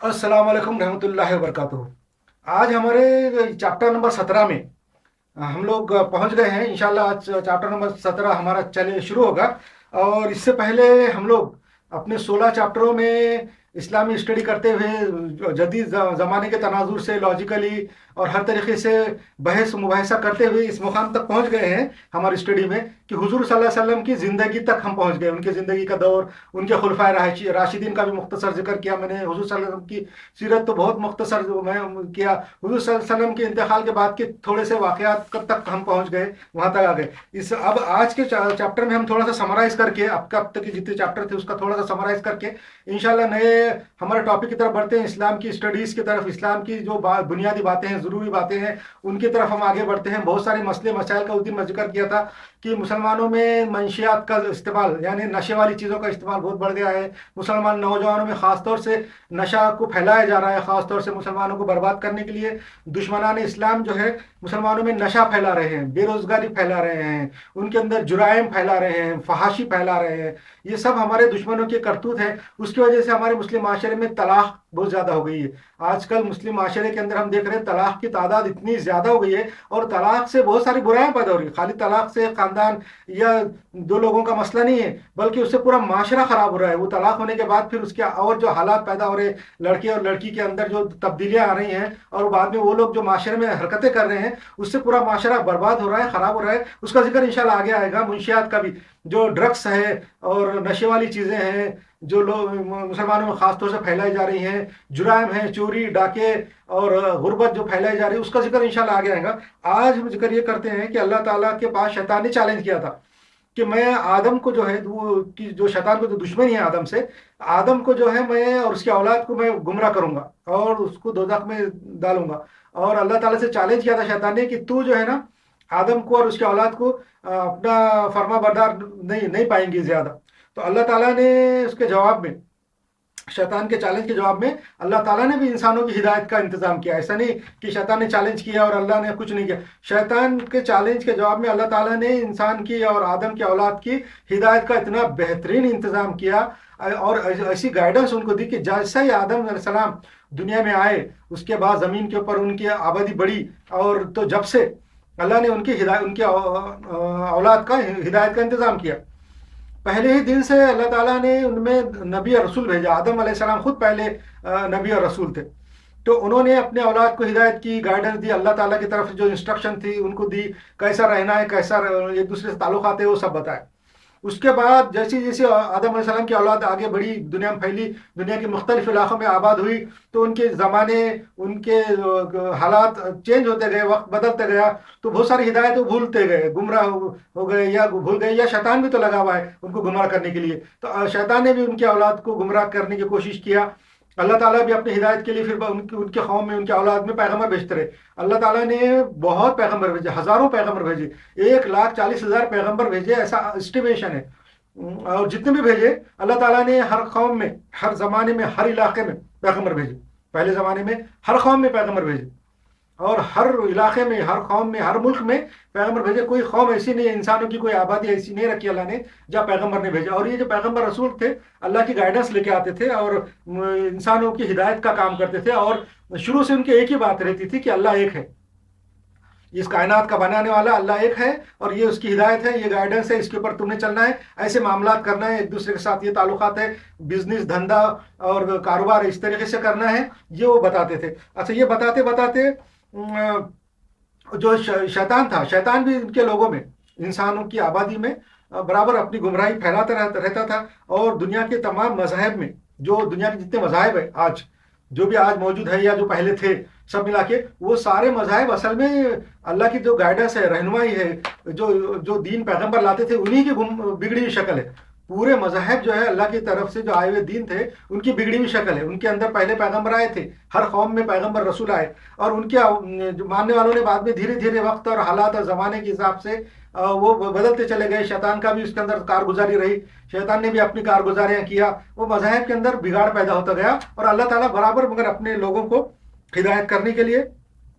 अस्सलाम वालेकुम रहमतुल्लाहि वबरकातुहू। आज हमारे चैप्टर नंबर 17 में हम लोग पहुंच गए हैं। इंशाल्लाह आज चैप्टर नंबर 17 हमारा चले शुरू होगा। और इससे पहले हम लोग अपने 16 चैप्टरों में इस्लामी स्टडी करते हुए जदीद ज़माने के तनाजुर से लॉजिकली और हर तरीके से बहस मुबाहिसा करते हुए इस मुकाम तक पहुंच गए हैं हमारी स्टडी में कि हुजूर सल्लल्लाहु अलैहि वसल्लम की ज़िंदगी तक हम पहुंच गए। उनके ज़िंदगी का दौर, उनके खुलफाए राशिदीन का भी मुख्तसर जिक्र किया मैंने। हुजूर सल्लल्लाहु अलैहि वसल्लम की सीरत तो बहुत मुख्तसर मैं किया। हुजूर सल्लल्लाहु अलैहि वसल्लम के इंतकाल के बाद के थोड़े से वाक़यात कब तक हम पहुंच गए, वहां तक आ गए। इस अब आज के चैप्टर में हम थोड़ा सा समराइज करके अब तक के जितने चैप्टर थे उसका थोड़ा सा समराइज करके इंशाल्लाह नए हमारे टॉपिक की तरफ बढ़ते हैं, इस्लाम की स्टडीज़ की तरफ। इस्लाम की जो बुनियादी बातें हैं, ज़रूरी बातें हैं, उनकी तरफ हम आगे बढ़ते हैं। बहुत सारे मसले मसाइल का उस दिन मैं जिक्र किया था कि मुसलमानों में मंशियात का इस्तेमाल यानी नशे वाली चीज़ों का इस्तेमाल बहुत बढ़ गया है। मुसलमान नौजवानों में ख़ासतौर से नशा को फैलाया जा रहा है। ख़ासतौर से मुसलमानों को बर्बाद करने के लिए दुश्मनान इस्लाम जो है मुसलमानों में नशा फैला रहे हैं, बेरोज़गारी फैला रहे हैं, उनके अंदर जुराइम फैला रहे हैं, फहाशी फैला रहे हैं। ये सब हमारे दुश्मनों के करतूत है। उसकी वजह से हमारे मुस्लिम माशरे में तलाक बहुत ज़्यादा हो गई है। आजकल मुस्लिम माशरे के अंदर हम देख रहे हैं तलाक की तादाद इतनी ज़्यादा हो गई है और तलाक से बहुत सारी बुराइयां पैदा हो रही है। खाली तलाक से ख़ानदान या दो लोगों का मसला नहीं है, बल्कि उससे पूरा माशरा ख़राब हो रहा है। वो तलाक होने के बाद फिर उसके और जो हालात पैदा हो रहे हैं, लड़के और लड़की के अंदर जो तब्दीलियाँ आ रही हैं और बाद में वो लोग जो माशरे में हरकतें कर रहे हैं, उससे पूरा माशरा बर्बाद हो रहा है, ख़राब हो रहा है। उसका जिक्र इंशाल्लाह आगे आएगा। मुंशियात का भी जो ड्रग्स है और नशे वाली चीज़ें हैं जो लोग मुसलमानों में ख़ास तौर से फैलाई जा रही हैं, जुराइम है, चोरी डाके और गुर्बत जो फैलाई जा रही है, उसका जिक्र इंशाल्लाह आगे आएगा। आज हम जिक्र ये करते हैं कि अल्लाह ताला के पास शैतान ने चैलेंज किया था कि मैं आदम को जो है कि जो शैतान को जो दुश्मनी है आदम से, आदम को जो है मैं और उसकी औलाद को मैं गुमराह करूंगा और उसको दोज़ख में डालूंगा। और अल्लाह ताला से चैलेंज किया था शैतान ने कि तू जो है ना आदम को और उसकी औलाद को अपना फर्मा बरदार नहीं नहीं पाएंगे ज़्यादा। तो अल्लाह ताला ने उसके जवाब में, शैतान के चैलेंज के जवाब में अल्लाह ताला ने भी इंसानों की हिदायत का इंतज़ाम किया। ऐसा नहीं कि शैतान ने चैलेंज किया और अल्लाह ने कुछ नहीं किया। शैतान के चैलेंज के जवाब में अल्लाह ताला ने इंसान की और आदम की औलाद की हिदायत का इतना बेहतरीन इंतज़ाम किया और ऐसी गाइडेंस उनको दी कि जैसा ही आदम अलैहिस्सलाम दुनिया में आए उसके बाद ज़मीन के ऊपर उनकी आबादी बढ़ी। और तो जब से अल्लाह ने उनकी हिदायत, उनकी औलाद का हिदायत का इंतज़ाम किया। पहले ही दिन से अल्लाह ताला ने उनमें नबी और रसूल भेजा। आदम अलैहिस्सलाम खुद पहले नबी और रसूल थे। तो उन्होंने अपने औलाद को हिदायत की, गाइडेंस दी, अल्लाह ताला की तरफ से जो इंस्ट्रक्शन थी उनको दी, कैसा रहना है, कैसा एक दूसरे से ताल्लुकात है, वो सब बताए। उसके बाद जैसे जैसे आदम अलैहिस्सलाम की औलाद आगे बढ़ी, दुनिया में फैली, दुनिया के मुख्तलिफ इलाक़ों में आबाद हुई, तो उनके ज़माने, उनके हालात चेंज होते गए, वक्त बदलते गया। तो बहुत सारी हिदायत वो भूलते गए, गुमराह हो गए या भूल गए, या शैतान भी तो लगा हुआ है उनको गुमराह करने के लिए। तो शैतान ने भी उनकी औलाद को गुमराह करने की कोशिश किया। अल्लाह ताला भी अपनी हिदायत के लिए फिर उनके कौम में, उनके औलाद में पैगम्बर भेजते रहे। अल्लाह ताला ने बहुत पैगम्बर भेजे, हज़ारों पैगम्बर भेजे, 1,40,000 पैगम्बर भेजे, ऐसा एस्टिमेशन है। और जितने भी भेजे अल्लाह ताला ने हर कौम में, हर ज़माने में, हर इलाके में पैगम्बर भेजे। पहले ज़माने में हर कौम में पैगम्बर भेजे और हर इलाके में, हर कौम में, हर मुल्क में पैगम्बर भेजे। कोई कौम ऐसी नहीं है, इंसानों की कोई आबादी ऐसी नहीं रखी अल्लाह ने जहाँ पैगम्बर ने भेजा। और ये जो पैगम्बर रसूल थे अल्लाह की गाइडेंस लेके आते थे और इंसानों की हिदायत का काम करते थे। और शुरू से उनकी एक ही बात रहती थी कि अल्लाह एक है, इस कायनात का बनाने वाला अल्लाह एक है और ये उसकी हिदायत है, ये गाइडेंस है, इसके ऊपर तुमने चलना है, ऐसे मामलात करना है, एक दूसरे के साथ ये ताल्लुकात है, बिजनेस, धंधा और कारोबार इस तरीके से करना है, ये वो बताते थे। अच्छा, ये बताते बताते जो शैतान था, शैतान भी इनके लोगों में, इंसानों की आबादी में बराबर अपनी गुमराही फैलाता रहता था। और दुनिया के तमाम मज़ाहब में, जो दुनिया के जितने मज़ाहब है आज, जो भी आज मौजूद है या जो पहले थे, सब मिला के वो सारे मज़ाहब असल में अल्लाह की जो गाइडेंस है, रहनुमाई है, जो जो दीन पैगम्बर लाते थे उन्हीं की बिगड़ी हुई शक्ल है। पूरे मज़ाहब जो है अल्लाह की तरफ से जो आए हुए दीन थे उनकी बिगड़ी हुई शक्ल है। उनके अंदर पहले पैगम्बर आए थे, हर कौम में पैगम्बर रसूल आए और उनके जो मानने वालों ने बाद में धीरे धीरे वक्त और हालात और ज़माने के हिसाब से वो बदलते चले गए। शैतान का भी उसके अंदर कारगुजारी रही, शैतान ने भी अपनी कारगुजारियाँ किया, वो मज़ाहब के अंदर बिगाड़ पैदा होता गया। और अल्लाह ताला बराबर मगर अपने लोगों को हिदायत करने के लिए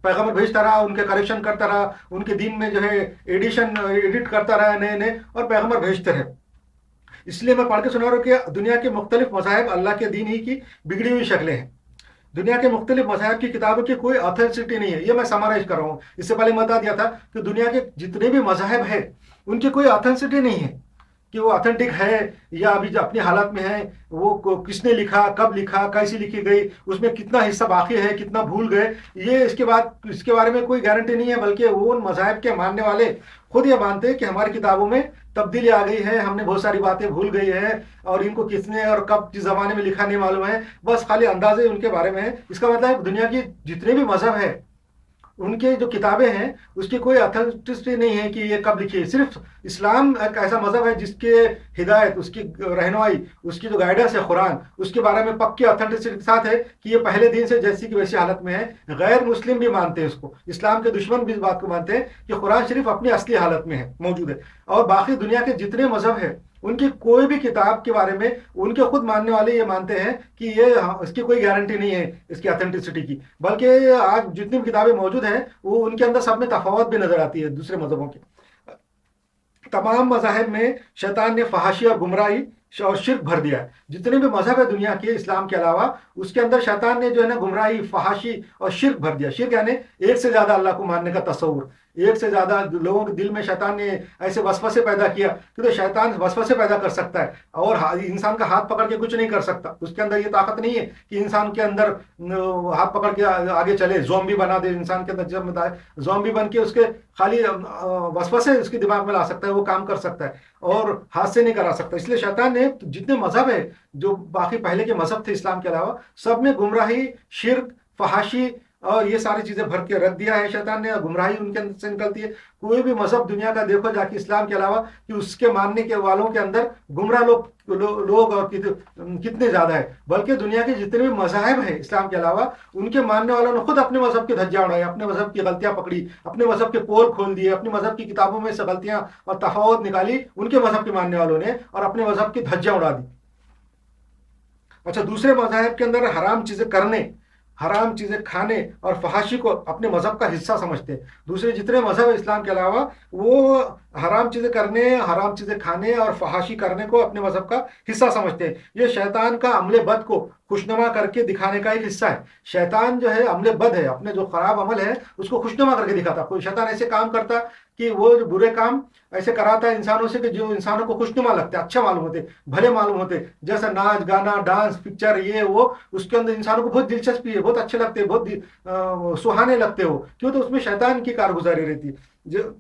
पैगम्बर भेजता रहा, उनके करेक्शन करता रहा, उनके दीन में जो है एडिट करता रहा नए नए, और पैगम्बर भेजते रहे। इसलिए मैं पढ़ के सुना रहा हूँ कि दुनिया के मुख्तलिफ मज़ाहब अल्लाह के दीन ही की बिगड़ी हुई शक्लें हैं। दुनिया के मुख्तलिफ मज़ाहब की किताबों की कोई ऑथेंटिसिटी नहीं है। ये मैं समराइज कर रहा हूँ। इससे पहले मैं बता दिया था कि दुनिया के जितने भी मज़ाहब है उनकी कोई ऑथेंटिसिटी नहीं है कि वो ऑथेंटिक है या अभी जो अपनी हालत में है, वो किसने लिखा, कब लिखा, कैसी लिखी गई, उसमें कितना हिस्सा बाकी है, कितना भूल गए, ये इसके बारे में कोई गारंटी नहीं है। बल्कि वो उन मज़ाहब के मानने वाले खुद ये मानते हैं कि हमारी किताबों में तब्दीली आ गई है, हमने बहुत सारी बातें भूल गई है और इनको किसने और कब किस ज़माने में लिखा नहीं मालूम है, बस खाली अंदाजे उनके बारे में है। इसका मतलब है दुनिया की जितने भी मज़हब है उनके जो किताबें हैं उसकी कोई अथेंटिसिटी नहीं है कि ये कब लिखी है। सिर्फ इस्लाम एक ऐसा मज़हब है जिसके हिदायत, उसकी रहनुमाई, उसकी जो गाइडेंस है कुरान, उसके बारे में पक्की अथेंटिसिटी के साथ है कि ये पहले दिन से जैसी की वैसी हालत में है। गैर मुस्लिम भी मानते हैं इसको, इस्लाम के दुश्मन भी इस बात को मानते हैं कि कुरान शरीफ अपनी असली हालत में है, मौजूद है। और बाकी दुनिया के जितने मज़हब है उनकी कोई भी किताब के बारे में उनके खुद मानने वाले ये मानते हैं कि ये इसकी कोई गारंटी नहीं है इसकी ऑथेंटिसिटी की। बल्कि आज जितनी भी किताबें मौजूद हैं वो उनके अंदर सब में तफावत भी नजर आती है दूसरे मजहबों की। तमाम मज़ाहिब में शैतान ने फहाशी और गुमराही और शिर्क भर दिया है। जितने भी मजहब है दुनिया के इस्लाम के अलावा, उसके अंदर शैतान ने जो है ना गुमराही, फहाशी और शिर्क भर दिया। शिर्क यानी एक से ज्यादा अल्लाह को मानने का तस्वुर, एक से ज्यादा लोगों के दिल में शैतान ने ऐसे वसवसे पैदा किया कि तो शैतान वसवसे पैदा कर सकता है और इंसान का हाथ पकड़ के कुछ नहीं कर सकता। उसके अंदर ये ताकत नहीं है कि इंसान के अंदर हाथ पकड़ के आगे चले, ज़ॉम्बी बना दे इंसान के अंदर। जब ज़ॉम्बी बन के उसके खाली वसवसे उसके दिमाग में ला सकता है, वो काम कर सकता है और हाथ से नहीं करा सकता। इसलिए शैतान ने जितने मजहब है जो बाकी पहले के मजहब थे इस्लाम के अलावा, सब में गुमराही, शिर्क, फहाशी और ये सारी चीजें भर के रख दिया है शैतान ने। गुमराही उनके अंदर से निकलती है। कोई भी मजहब दुनिया का देखो जाके इस्लाम के अलावा कि उसके मानने के वालों के अंदर गुमराह लोग और कितने ज्यादा है। बल्कि दुनिया के जितने भी मज़ाहिब हैं इस्लाम के अलावा, उनके मानने वालों ने खुद अपने मजहब की धज्जियां उड़ाई, अपने मजहब की गलतियां पकड़ी, अपने मजहब के पोल खोल दिए, अपने मजहब की किताबों में से गलतियां और तफावत निकाली उनके मजहब के मानने वालों ने और अपने मजहब की धज्जियां उड़ा दी। अच्छा, दूसरे मज़ाहिब के अंदर हराम चीजें करने, हराम चीजें खाने और फहाशी को अपने मजहब का हिस्सा समझते हैं। दूसरे जितने मजहब है इस्लाम के अलावा, वो हराम चीजें करने, हराम चीजें खाने और फहाशी करने को अपने मजहब का हिस्सा समझते हैं। ये शैतान का अमले बद को खुशनुमा करके दिखाने का एक हिस्सा है। शैतान जो है अमले बद है, अपने जो खराब अमल है उसको खुशनुमा करके दिखाता। कोई शैतान ऐसे काम करता कि वो जो बुरे काम ऐसे कराता है इंसानों से कि जो इंसानों को खुशनुमा लगते, अच्छे मालूम होते, भले मालूम होते, जैसे नाच गाना, डांस, पिक्चर, ये वो, उसके अंदर इंसानों को बहुत दिलचस्पी है, बहुत अच्छे लगते, बहुत सुहाने लगते हो। क्यों? तो उसमें शैतान की कारगुजारी रहती है। जो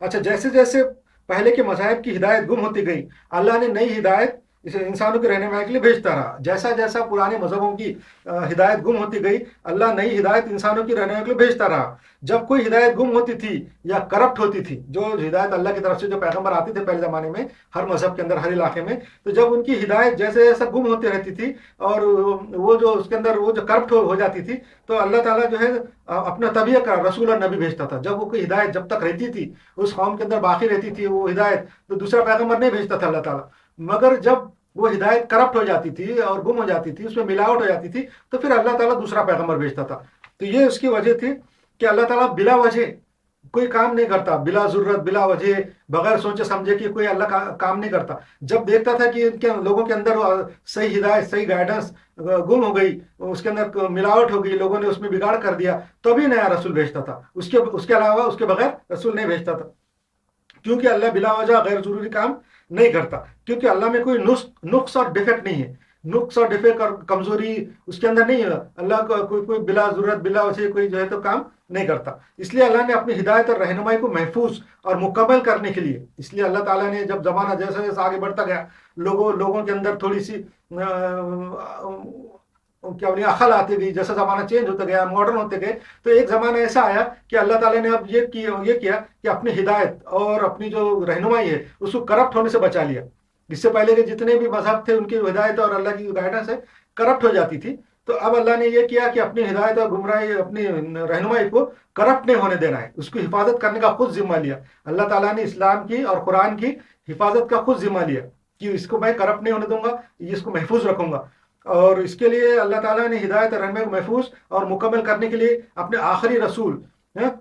अच्छा, जैसे जैसे पहले के मज़ाहिब की हिदायत गुम होती गई, अल्लाह ने नई हिदायत इसे इंसानों के रहने के लिए भेजता रहा। जैसा जैसा पुराने मजहबों की हिदायत गुम होती गई, अल्लाह नई हिदायत इंसानों की रहने के लिए भेजता रहा। जब कोई हिदायत गुम होती थी या करप्ट होती थी, जो हिदायत अल्लाह की तरफ से जो पैगंबर आते थे पहले ज़माने में हर मजहब के अंदर, हर इलाके में, तो जब उनकी हिदायत जैसे जैसा गुम होती रहती थी और वो जो उसके अंदर वो जो करप्ट हो जाती थी, तो अल्लाह ताला जो है अपना तबीयत का रसूल और नबी भेजता था। जब वो कोई हिदायत जब तक रहती थी, उस कौम के अंदर बाकी रहती थी वो हिदायत, तो दूसरा पैगंबर नहीं भेजता था अल्लाह ताला। मगर जब वो हिदायत करप्ट हो जाती थी और गुम हो जाती थी, उसमें मिलावट हो जाती थी, तो फिर अल्लाह ताला दूसरा पैगंबर भेजता था। तो ये उसकी वजह थी कि अल्लाह ताला बिला वजह कोई काम नहीं करता, बिला जरूरत, बिला वजह, बगैर सोचे समझे कि कोई अल्लाह का काम नहीं करता। जब देखता था कि इनके लोगों के अंदर सही हिदायत, सही गाइडेंस गुम हो गई, उसके अंदर मिलावट हो गई, लोगों ने उसमें बिगाड़ कर दिया, तभी नया रसूल भेजता था। उसके अलावा उसके बगैर रसूल नहीं भेजता था। क्योंकि अल्लाह बिला वजह गैर जरूरी काम नहीं करता, क्योंकि अल्लाह में कोई नुक्स और डिफेक्ट नहीं है। नुक्स और डिफेक्ट और कमजोरी उसके अंदर नहीं है। अल्लाह को कोई बिला जरूरत, बिला वजह कोई जो है तो काम नहीं करता। इसलिए अल्लाह ने अपनी हिदायत और रहनुमाई को महफूज और मुकम्मल करने के लिए, इसलिए अल्लाह ताला ने जब जमाना जैसे जैसे आगे बढ़ता गया, लोगों के अंदर थोड़ी सी क्या बोलिए अकल आती गई, जैसा ज़माना चेंज होता गया, मॉडर्न होते गए, तो एक ज़माना ऐसा आया कि अल्लाह ताला ने अब ये किया कि अपनी हिदायत और अपनी जो रहनुमाई है उसको करप्ट होने से बचा लिया। इससे पहले के जितने भी मजहब थे उनकी हिदायत और अल्लाह की गाइडेंस है करप्ट हो जाती थी। तो अब अल्लाह ने ये किया कि अपनी हिदायत और गुमराही, अपनी रहनुमाई को करप्ट नहीं होने देना है, उसकी हिफाजत करने का खुद जिम्मा लिया। अल्लाह ताला ने इस्लाम की और कुरान की हिफाजत का खुद जिम्मा लिया कि इसको मैं करप्ट नहीं होने दूंगा, इसको महफूज रखूंगा। और इसके लिए अल्लाह ताला ने हिदायत और रहनुमाई को महफूज और मुकम्मल करने के लिए अपने आखिरी रसूल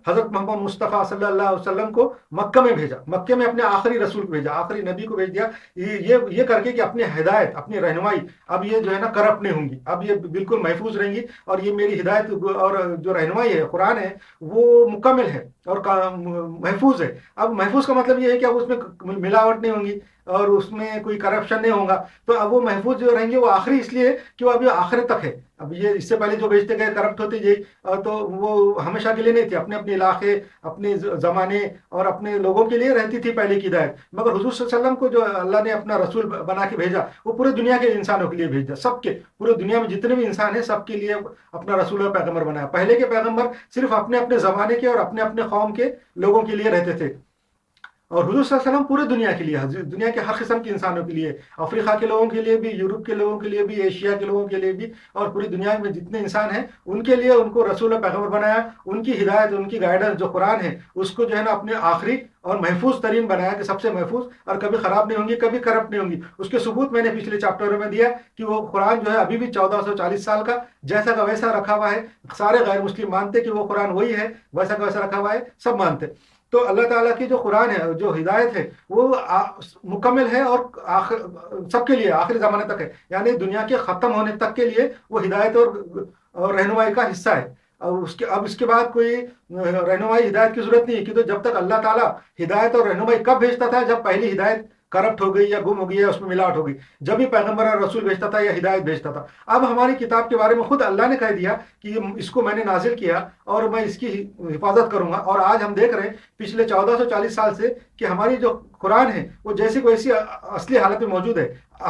حضرت محمد مصطفیٰ صلی اللہ علیہ وسلم کو مکہ میں بھیجا، مکے میں اپنے آخری رسول کو بھیجا، آخری نبی کو بھیج دیا، یہ کر کے کہ اپنی ہدایت، اپنی رہنمائی اب یہ جو ہے نا کرپٹ نہیں ہوں گی، اب یہ بالکل محفوظ رہیں گی، اور یہ میری ہدایت اور جو رہنمائی ہے قرآن ہے وہ مکمل ہے اور محفوظ ہے۔ اب محفوظ کا مطلب یہ ہے کہ اب اس میں ملاوٹ نہیں ہوں گی اور اس میں کوئی کرپشن نہیں ہوگا، تو اب وہ محفوظ جو رہیں گے وہ آخری اس لیے کہ وہ ابھی آخرت تک ہے۔ اب یہ اس سے پہلے جو بیچتے گئے کرپٹ ہوتی گئی، تو وہ ہمیشہ کے لیے نہیں تھی، اپنے اپنے علاقے، اپنے زمانے اور اپنے لوگوں کے لیے رہتی تھی پہلے کی ہدایت، مگر حضور صلی اللہ علیہ وسلم کو جو اللہ نے اپنا رسول بنا کے بھیجا وہ پورے دنیا کے انسانوں کے لیے بھیجا، سب کے، پورے دنیا میں جتنے بھی انسان ہیں سب کے لیے اپنا رسول اور پیغمبر بنایا۔ پہلے کے پیغمبر صرف اپنے اپنے زمانے کے اور اپنے اپنے قوم کے لوگوں کے لیے رہتے تھے، اور حضور صلی اللہ علیہ وسلم پورے دنیا کے لیے، دنیا کے ہر قسم کے انسانوں کے لیے، افریقہ کے لوگوں کے لیے بھی، یورپ کے لوگوں کے لیے بھی، ایشیا کے لوگوں کے لیے بھی، اور پوری دنیا میں جتنے انسان ہیں ان کے لیے ان کو رسول و پیغمبر بنایا، ان کی ہدایت، ان کی گائیڈنس جو قرآن ہے اس کو جو ہے نا اپنے آخری اور محفوظ ترین بنایا کہ سب سے محفوظ، اور کبھی خراب نہیں ہوں گی، کبھی کرپٹ نہیں ہوں گی۔ اس کے ثبوت میں نے پچھلے چیپٹروں میں دیا کہ وہ قرآن جو ہے ابھی بھی 1440 سال کا جیسا کا ویسا رکھا ہوا ہے، سارے غیر مسلم مانتے کہ وہ قرآن وہی ہے، ویسا کا ویسا رکھا ہوا ہے، سب مانتے۔ تو اللہ تعالیٰ کی جو قرآن ہے، جو ہدایت ہے وہ مکمل ہے اور سب کے لیے آخری زمانے تک ہے، یعنی دنیا کے ختم ہونے تک کے لیے وہ ہدایت اور رہنمائی کا حصہ ہے۔ اور اب اس کے بعد کوئی رہنمائی ہدایت کی ضرورت نہیں ہے، کیونکہ جب تک اللہ تعالیٰ ہدایت اور رہنمائی کب بھیجتا تھا؟ جب پہلی ہدایت کرپٹ ہو گئی یا گم ہو گئی یا اس میں ملاوٹ ہو گئی، جب بھی پیغمبر اور رسول بھیجتا تھا یا ہدایت بھیجتا تھا۔ اب ہماری کتاب کے بارے میں خود اللہ نے کہہ دیا کہ اس کو میں نے نازل کیا اور میں اس کی حفاظت کروں گا، اور آج ہم دیکھ رہے ہیں پچھلے 1440 سال سے کہ ہماری جو قرآن ہے وہ جیسی کو ایسی اصلی حالت میں موجود ہے،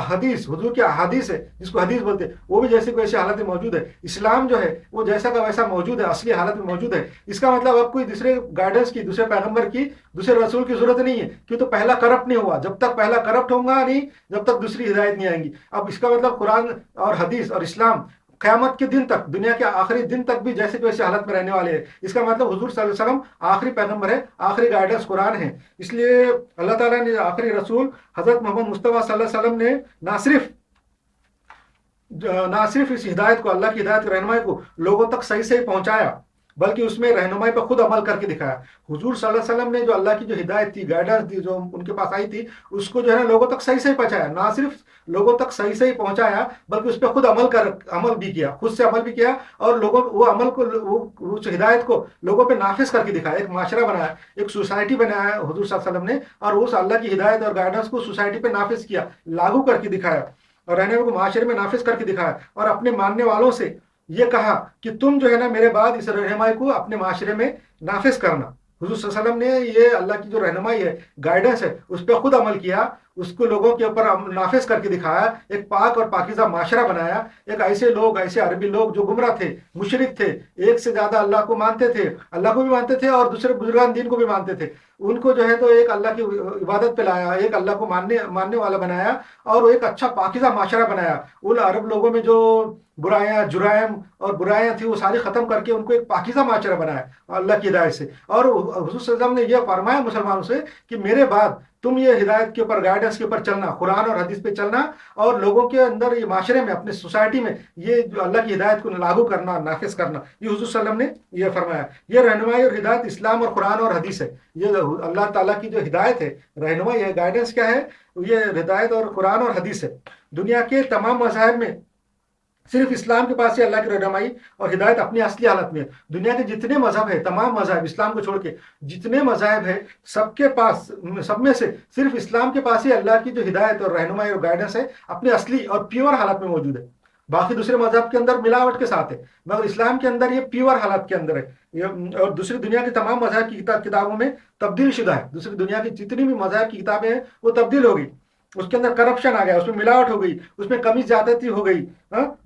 حدیث، حضور کی احادیث ہے جس کو حدیث بولتے ہیں، وہ بھی جیسی کو ایسی حالت میں موجود ہے، اسلام جو ہے وہ جیسا کا ویسا موجود ہے، اصلی حالت میں موجود ہے۔ اس کا مطلب اب کوئی دوسرے گائیڈنس کی، دوسرے پیغمبر کی، دوسرے رسول کی ضرورت نہیں ہے، کیوں تو پہلا کرپٹ نہیں ہوا، جب تک پہلا کرپٹ ہوگا نہیں جب تک دوسری ہدایت نہیں آئیں گی۔ اب اس کا مطلب قرآن اور حدیث اور اسلام قیامت کے دن تک، دنیا کے آخری دن تک بھی جیسے کوئی حالت میں رہنے والے ہیں۔ اس کا مطلب حضور صلی اللہ علیہ وسلم آخری پیغمبر ہے، آخری گائیڈنس قرآن ہے۔ اس لیے اللہ تعالیٰ نے آخری رسول حضرت محمد مصطفیٰ صلی اللہ علیہ وسلم نے نہ صرف اس ہدایت کو، اللہ کی ہدایت رہنمائی کو لوگوں تک صحیح صحیح پہنچایا، بلکہ اس میں رہنمائی پر خود عمل کر کے دکھایا۔ حضور صلی اللہ علیہ وسلم نے جو اللہ کی جو ہدایت تھی، گائیڈنس تھی، جو ان کے پاس آئی تھی، اس کو جو ہے نا لوگوں تک صحیح صحیح پہنچایا، نہ صرف لوگوں تک صحیح صحیح پہنچایا بلکہ اس پہ خود عمل بھی کیا، خود سے عمل بھی کیا، اور لوگوں وہ عمل کو، وہ ہدایت کو لوگوں پہ نافذ کر کے دکھایا، ایک معاشرہ بنایا، ایک سوسائٹی بنایا حضور صلی اللہ علیہ وسلم نے، اور اس اللہ کی ہدایت اور گائیڈنس کو سوسائٹی پہ نافذ کیا، لاگو کر کے دکھایا، اور رہنے کو معاشرے میں نافذ کر کے دکھایا، اور اپنے ماننے والوں سے یہ کہا کہ تم جو ہے نا میرے بعد اس رہنمائی کو اپنے معاشرے میں نافذ کرنا۔ حضور صلی اللہ علیہ وسلم نے یہ اللہ کی جو رہنمائی ہے، گائیڈنس ہے، اس پہ خود عمل کیا، اس کو لوگوں کے اوپر نافذ کر کے دکھایا، ایک پاک اور پاکیزہ معاشرہ بنایا۔ ایک ایسے لوگ، ایسے عربی لوگ جو گمراہ تھے، مشرک تھے، ایک سے زیادہ اللہ کو مانتے تھے، اللہ کو بھی مانتے تھے اور دوسرے بزرگان دین کو بھی مانتے تھے، ان کو جو ہے تو ایک اللہ کی عبادت پہ لایا، ایک اللہ کو ماننے والا بنایا، اور وہ ایک اچھا پاکیزہ معاشرہ بنایا۔ ان عرب لوگوں میں جو برائیاں، جرائم اور برائیاں تھیں وہ ساری ختم کر کے ان کو ایک پاکیزہ معاشرہ بنایا اللہ کی ہدایت سے۔ اور حضور صلی اللہ علیہ وسلم نے یہ فرمایا مسلمانوں سے کہ میرے بعد تم یہ ہدایت کے اوپر، گائیڈنس کے اوپر چلنا، قرآن اور حدیث پہ چلنا، اور لوگوں کے اندر، یہ معاشرے میں، اپنے سوسائٹی میں یہ جو اللہ کی ہدایت کو لاگو کرنا، نافذ کرنا، یہ حضور صلی اللہ علیہ وسلم نے یہ فرمایا۔ یہ رہنمائی اور ہدایت اسلام اور قرآن اور حدیث ہے۔ یہ اللہ تعالیٰ کی جو ہدایت ہے، رہنمائی ہے، گائیڈنس کیا ہے؟ یہ ہدایت اور قرآن اور حدیث ہے۔ دنیا کے تمام مذاہب میں صرف اسلام کے پاس ہی اللہ کی رہنمائی اور ہدایت اپنی اصلی حالت میں ہے۔ دنیا کے جتنے مذہب ہیں، تمام مذاہب اسلام کو چھوڑ کے جتنے مذاہب ہیں، سب کے پاس، سب میں سے صرف اسلام کے پاس ہی اللہ کی جو ہدایت اور رہنمائی اور گائیڈنس ہے اپنی اصلی اور پیور حالت میں موجود ہے۔ باقی دوسرے مذہب کے اندر ملاوٹ کے ساتھ ہے، مگر اسلام کے اندر یہ پیور حالت کے اندر ہے، اور دوسری دنیا کی تمام مذاہب کی کتابوں میں تبدیل شدہ ہے۔ دوسری دنیا کی جتنی بھی مذاہب کی کتابیں ہیں وہ تبدیل ہو گئی، اس کے اندر کرپشن آ گیا، اس میں ملاوٹ ہو گئی، اس میں کمی زیادتی ہو گئی۔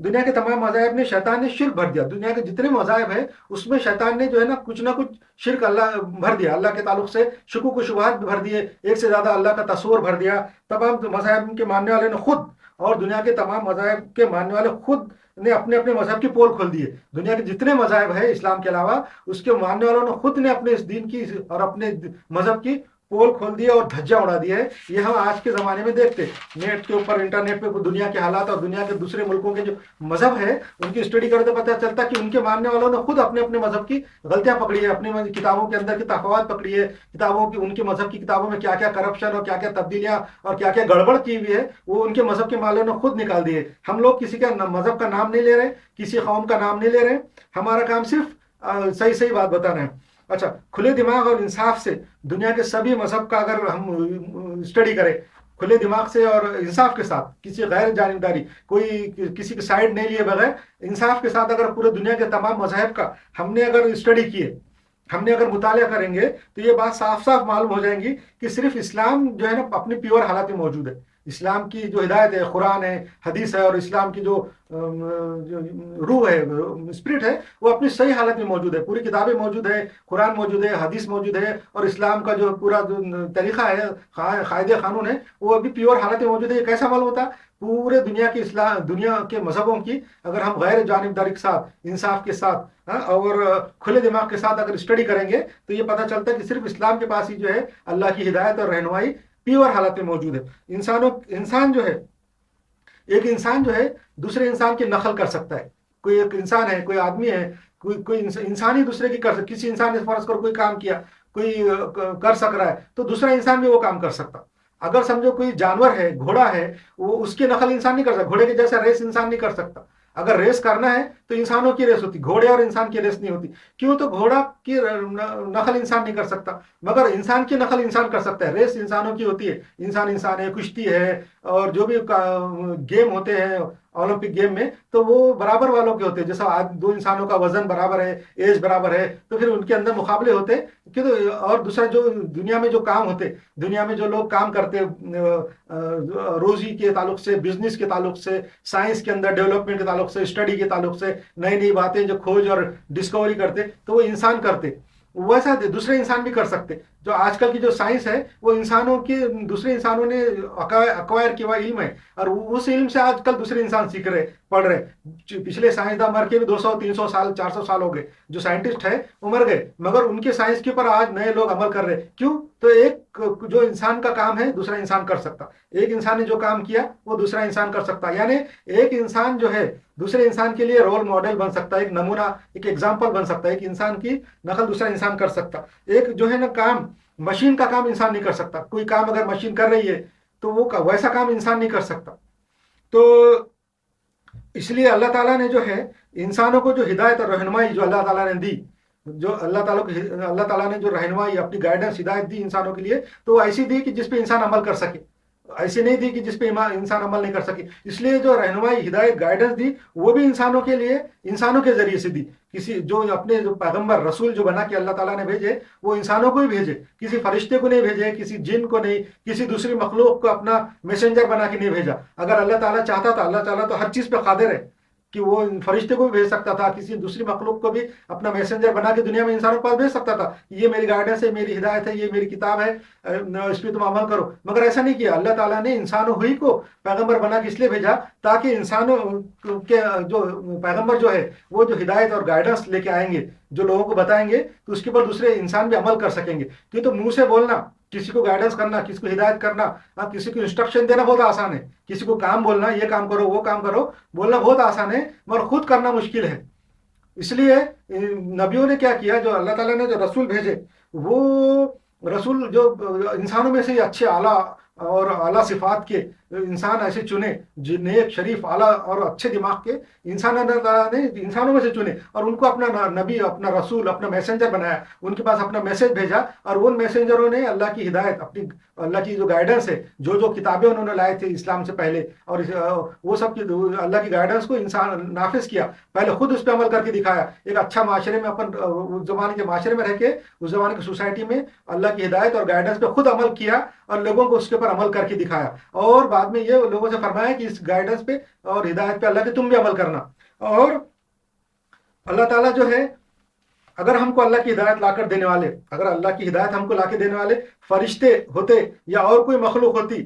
دنیا کے تمام مذاہب نے، شیطان نے شرک بھر دیا۔ دنیا کے جتنے مذاہب ہیں اس میں شیطان نے جو ہے نا کچھ نہ کچھ شرک اللہ بھر دیا، اللہ کے تعلق سے شکوک و شبہات بھر دیے، ایک سے زیادہ اللہ کا تصور بھر دیا۔ تمام مذاہب کے ماننے والے نے خود، اور دنیا کے تمام مذاہب کے ماننے والے خود نے اپنے اپنے مذہب کی پول کھول دیے۔ دنیا کے جتنے مذاہب ہیں اسلام کے علاوہ، اس کے ماننے والوں نے خود نے اپنے اس دین کی اور اپنے مذہب کی पोल खोल दिया और धज्जा उड़ा दिया है। ये हम आज के ज़माने में देखते नेट के ऊपर, इंटरनेट पे दुनिया के हालात और दुनिया के दूसरे मुल्कों के जो मज़हब है उनकी स्टडी करते पता चलता कि उनके मानने वालों ने खुद अपने अपने मज़हब की गलतियाँ पकड़ी है, अपनी किताबों के अंदर की तफावत पकड़ी है, किताबों की, उनके मज़हब की किताबों में क्या क्या करप्शन और क्या क्या तब्दीलियाँ और क्या क्या गड़बड़ की हुई है वो उनके मज़हब के मालों ने खुद निकाल दिए। हम लोग किसी का मज़हब का नाम नहीं ले रहे, किसी कौम का नाम नहीं ले रहे, हमारा काम सिर्फ सही सही बात बताना है। अच्छा, खुले दिमाग और इंसाफ से दुनिया के सभी मजहब का अगर हम स्टडी करें, खुले दिमाग से और इंसाफ के साथ, किसी गैर जानिबदारी, कोई किसी की साइड नहीं लिए बगैर इंसाफ के साथ अगर पूरे दुनिया के तमाम मजहब का हमने अगर स्टडी किए, हमने अगर मुताला करेंगे तो ये बात साफ साफ मालूम हो जाएंगी कि सिर्फ इस्लाम जो है ना अपनी प्योर हालत में मौजूद है। इस्लाम की जो हिदायत है, कुरान है, हदीस है, और इस्लाम की जो रूह है, स्पिरिट है, वो अपनी सही हालत में मौजूद है। पूरी किताबें मौजूद है, कुरान मौजूद है, हदीस मौजूद है, और इस्लाम का जो पूरा जो तरीका है, कायदे कानून है, वो अभी प्योर हालत में मौजूद है। ये कैसा मालूम होता? पूरे दुनिया की इस्लाम, दुनिया के मजहबों की अगर हम गैर जानिबदारी के साथ, इंसाफ के साथ, और खुले दिमाग के साथ अगर स्टडी करेंगे तो ये पता चलता है कि सिर्फ इस्लाम के पास ही जो है अल्लाह की हिदायत और रहनुमाई प्योर हालत में मौजूद है। इंसान जो है, एक इंसान जो है दूसरे इंसान की नकल कर सकता है। कोई एक इंसान है, कोई आदमी है, कोई इंसान ही दूसरे की कर सकता। किसी इंसान ने फर्ज कर कोई काम किया, कोई कर सक रहा है, तो दूसरा इंसान भी वो काम कर सकता। अगर समझो कोई जानवर है, घोड़ा है, वो उसकी नकल इंसान नहीं कर सकता, घोड़े के जैसा रेस इंसान नहीं कर सकता। अगर रेस करना है तो इंसानों की रेस होती, घोड़े और इंसान की रेस नहीं होती। क्यों? तो घोड़ा की नकल इंसान नहीं कर सकता, मगर इंसान की नकल इंसान कर सकता है। रेस इंसानों की होती है, इंसान है, कुश्ती है, और जो भी गेम होते हैं ओलंपिक गेम में, तो वो बराबर वालों के होते हैं। जैसा आज दो इंसानों का वजन बराबर है, एज बराबर है, तो फिर उनके अंदर मुकाबले होते हैं। क्योंकि और दूसरा जो दुनिया में जो काम होते, दुनिया में जो लोग काम करते, रोजी के ताल्लुक से, बिजनेस के ताल्लुक से, साइंस के अंदर डेवलपमेंट के ताल्लुक से, स्टडी के ताल्लुक से, नई नई बातें जो खोज और डिस्कवरी करते, तो वो इंसान करते। वैसा दूसरे इंसान भी कर सकते। जो आजकल की जो साइंस है वो इंसानों की, दूसरे इंसानों ने अक्वायर किया हुआ इल्म है, और उस इल्म से आजकल दूसरे इंसान सीख रहे, पढ़ रहे। पिछले साइंसदान मर के भी 200-300 साल, 400 साल हो गए। जो साइंटिस्ट है वो मर गए, मगर उनके साइंस के ऊपर आज नए लोग अमल कर रहे। क्यों? तो एक जो इंसान का काम है दूसरा इंसान कर सकता, एक इंसान ने जो काम किया वो दूसरा इंसान कर सकता। यानी एक इंसान जो है दूसरे इंसान के लिए रोल मॉडल बन सकता है, एक नमूना, एक एग्जाम्पल बन सकता है। एक इंसान की नकल दूसरा इंसान कर सकता। एक जो है ना काम, मशीन का काम इंसान नहीं कर सकता। कोई काम अगर मशीन कर रही है तो वो वैसा काम इंसान नहीं कर सकता। तो इसलिए अल्लाह ताला ने जो है इंसानों को जो हिदायत और रहनुमाई जो अल्लाह ताला ने दी, जो अल्लाह ताला ने जो रहनुमाई, अपनी गाइडेंस, हिदायत दी इंसानों के लिए, तो ऐसी दी कि जिस पे इंसान अमल कर सके, ऐसी नहीं दी कि जिस पे इंसान अमल नहीं कर सके। इसलिए जो रहनुमाई, हिदायत, गाइडेंस दी वो भी इंसानों के लिए, इंसानों के जरिए से दी। किसी जो अपने जो पैगंबर रसूल जो बना के अल्लाह ताला ने भेजे, वो इंसानों को ही भेजे, किसी फरिश्ते को नहीं भेजे, किसी जिन को नहीं, किसी दूसरी मखलूक को अपना मैसेंजर बना के नहीं भेजा। अगर अल्लाह ताला चाहता था, अल्लाह ताला तो हर चीज़ पे कादिर है कि वो फरिश्ते को भी भेज सकता था, किसी दूसरी मखलूक को भी अपना मैसेंजर बना के दुनिया में इंसानों के पास भेज सकता था। ये मेरी गाइडेंस है, मेरी हिदायत है, ये मेरी किताब है, इस पर तुम अमल करो। मगर ऐसा नहीं किया। अल्लाह ताला ने इंसानों ही को पैगंबर बना के इसलिए भेजा ताकि इंसानों के जो पैगंबर जो है वो जो हिदायत और गाइडेंस लेके आएंगे, जो लोगों को बताएंगे, तो उसके ऊपर दूसरे इंसान भी अमल कर सकेंगे। क्यों? तो मुंह से बोलना, किसी को गाइडेंस करना, किसी को हिदायत करना, किसी को इंस्ट्रक्शन देना बहुत आसान है। किसी को काम बोलना, ये काम करो, वो काम करो, बोलना बहुत आसान है, मगर खुद करना मुश्किल है। इसलिए नबियों ने क्या किया, जो अल्लाह ताला ने जो रसूल भेजे, वो रसूल जो इंसानों में से अच्छे, आला और आला सिफात के इंसान ऐसे चुने, जो नेक, शरीफ, आला और अच्छे दिमाग के इंसान अल्लाह ताला ने इंसानों में से चुने, और उनको अपना नबी, अपना रसूल, अपना मैसेंजर बनाया, उनके पास अपना मैसेज भेजा। और उन मैसेंजरों ने अल्लाह की हिदायत, अपनी अल्लाह की जो गाइडेंस है, जो जो किताबें उन्होंने लाए थे इस्लाम से पहले, और वो सब की अल्लाह की गाइडेंस को इंसान नाफिज किया, पहले खुद उस पर अमल करके दिखाया। एक अच्छा माशरे में, अपन उस जमाने के माशरे में रह के, उस जमाने की सोसाइटी में अल्लाह की हिदायत और गाइडेंस पे खुद अमल किया, और लोगों को उसके ऊपर अमल करके दिखाया। और बाद में ये लोगों से फरमाया कि इस गाइडेंस पे और हिदायत पे अल्लाह के तुम भी अमल करना। और अल्लाह ताला जो है, अगर हमको अल्लाह की हिदायत लाकर देने वाले, अगर अल्लाह की हिदायत हमको लाके देने वाले फरिश्ते होते या और कोई मखलूक होती,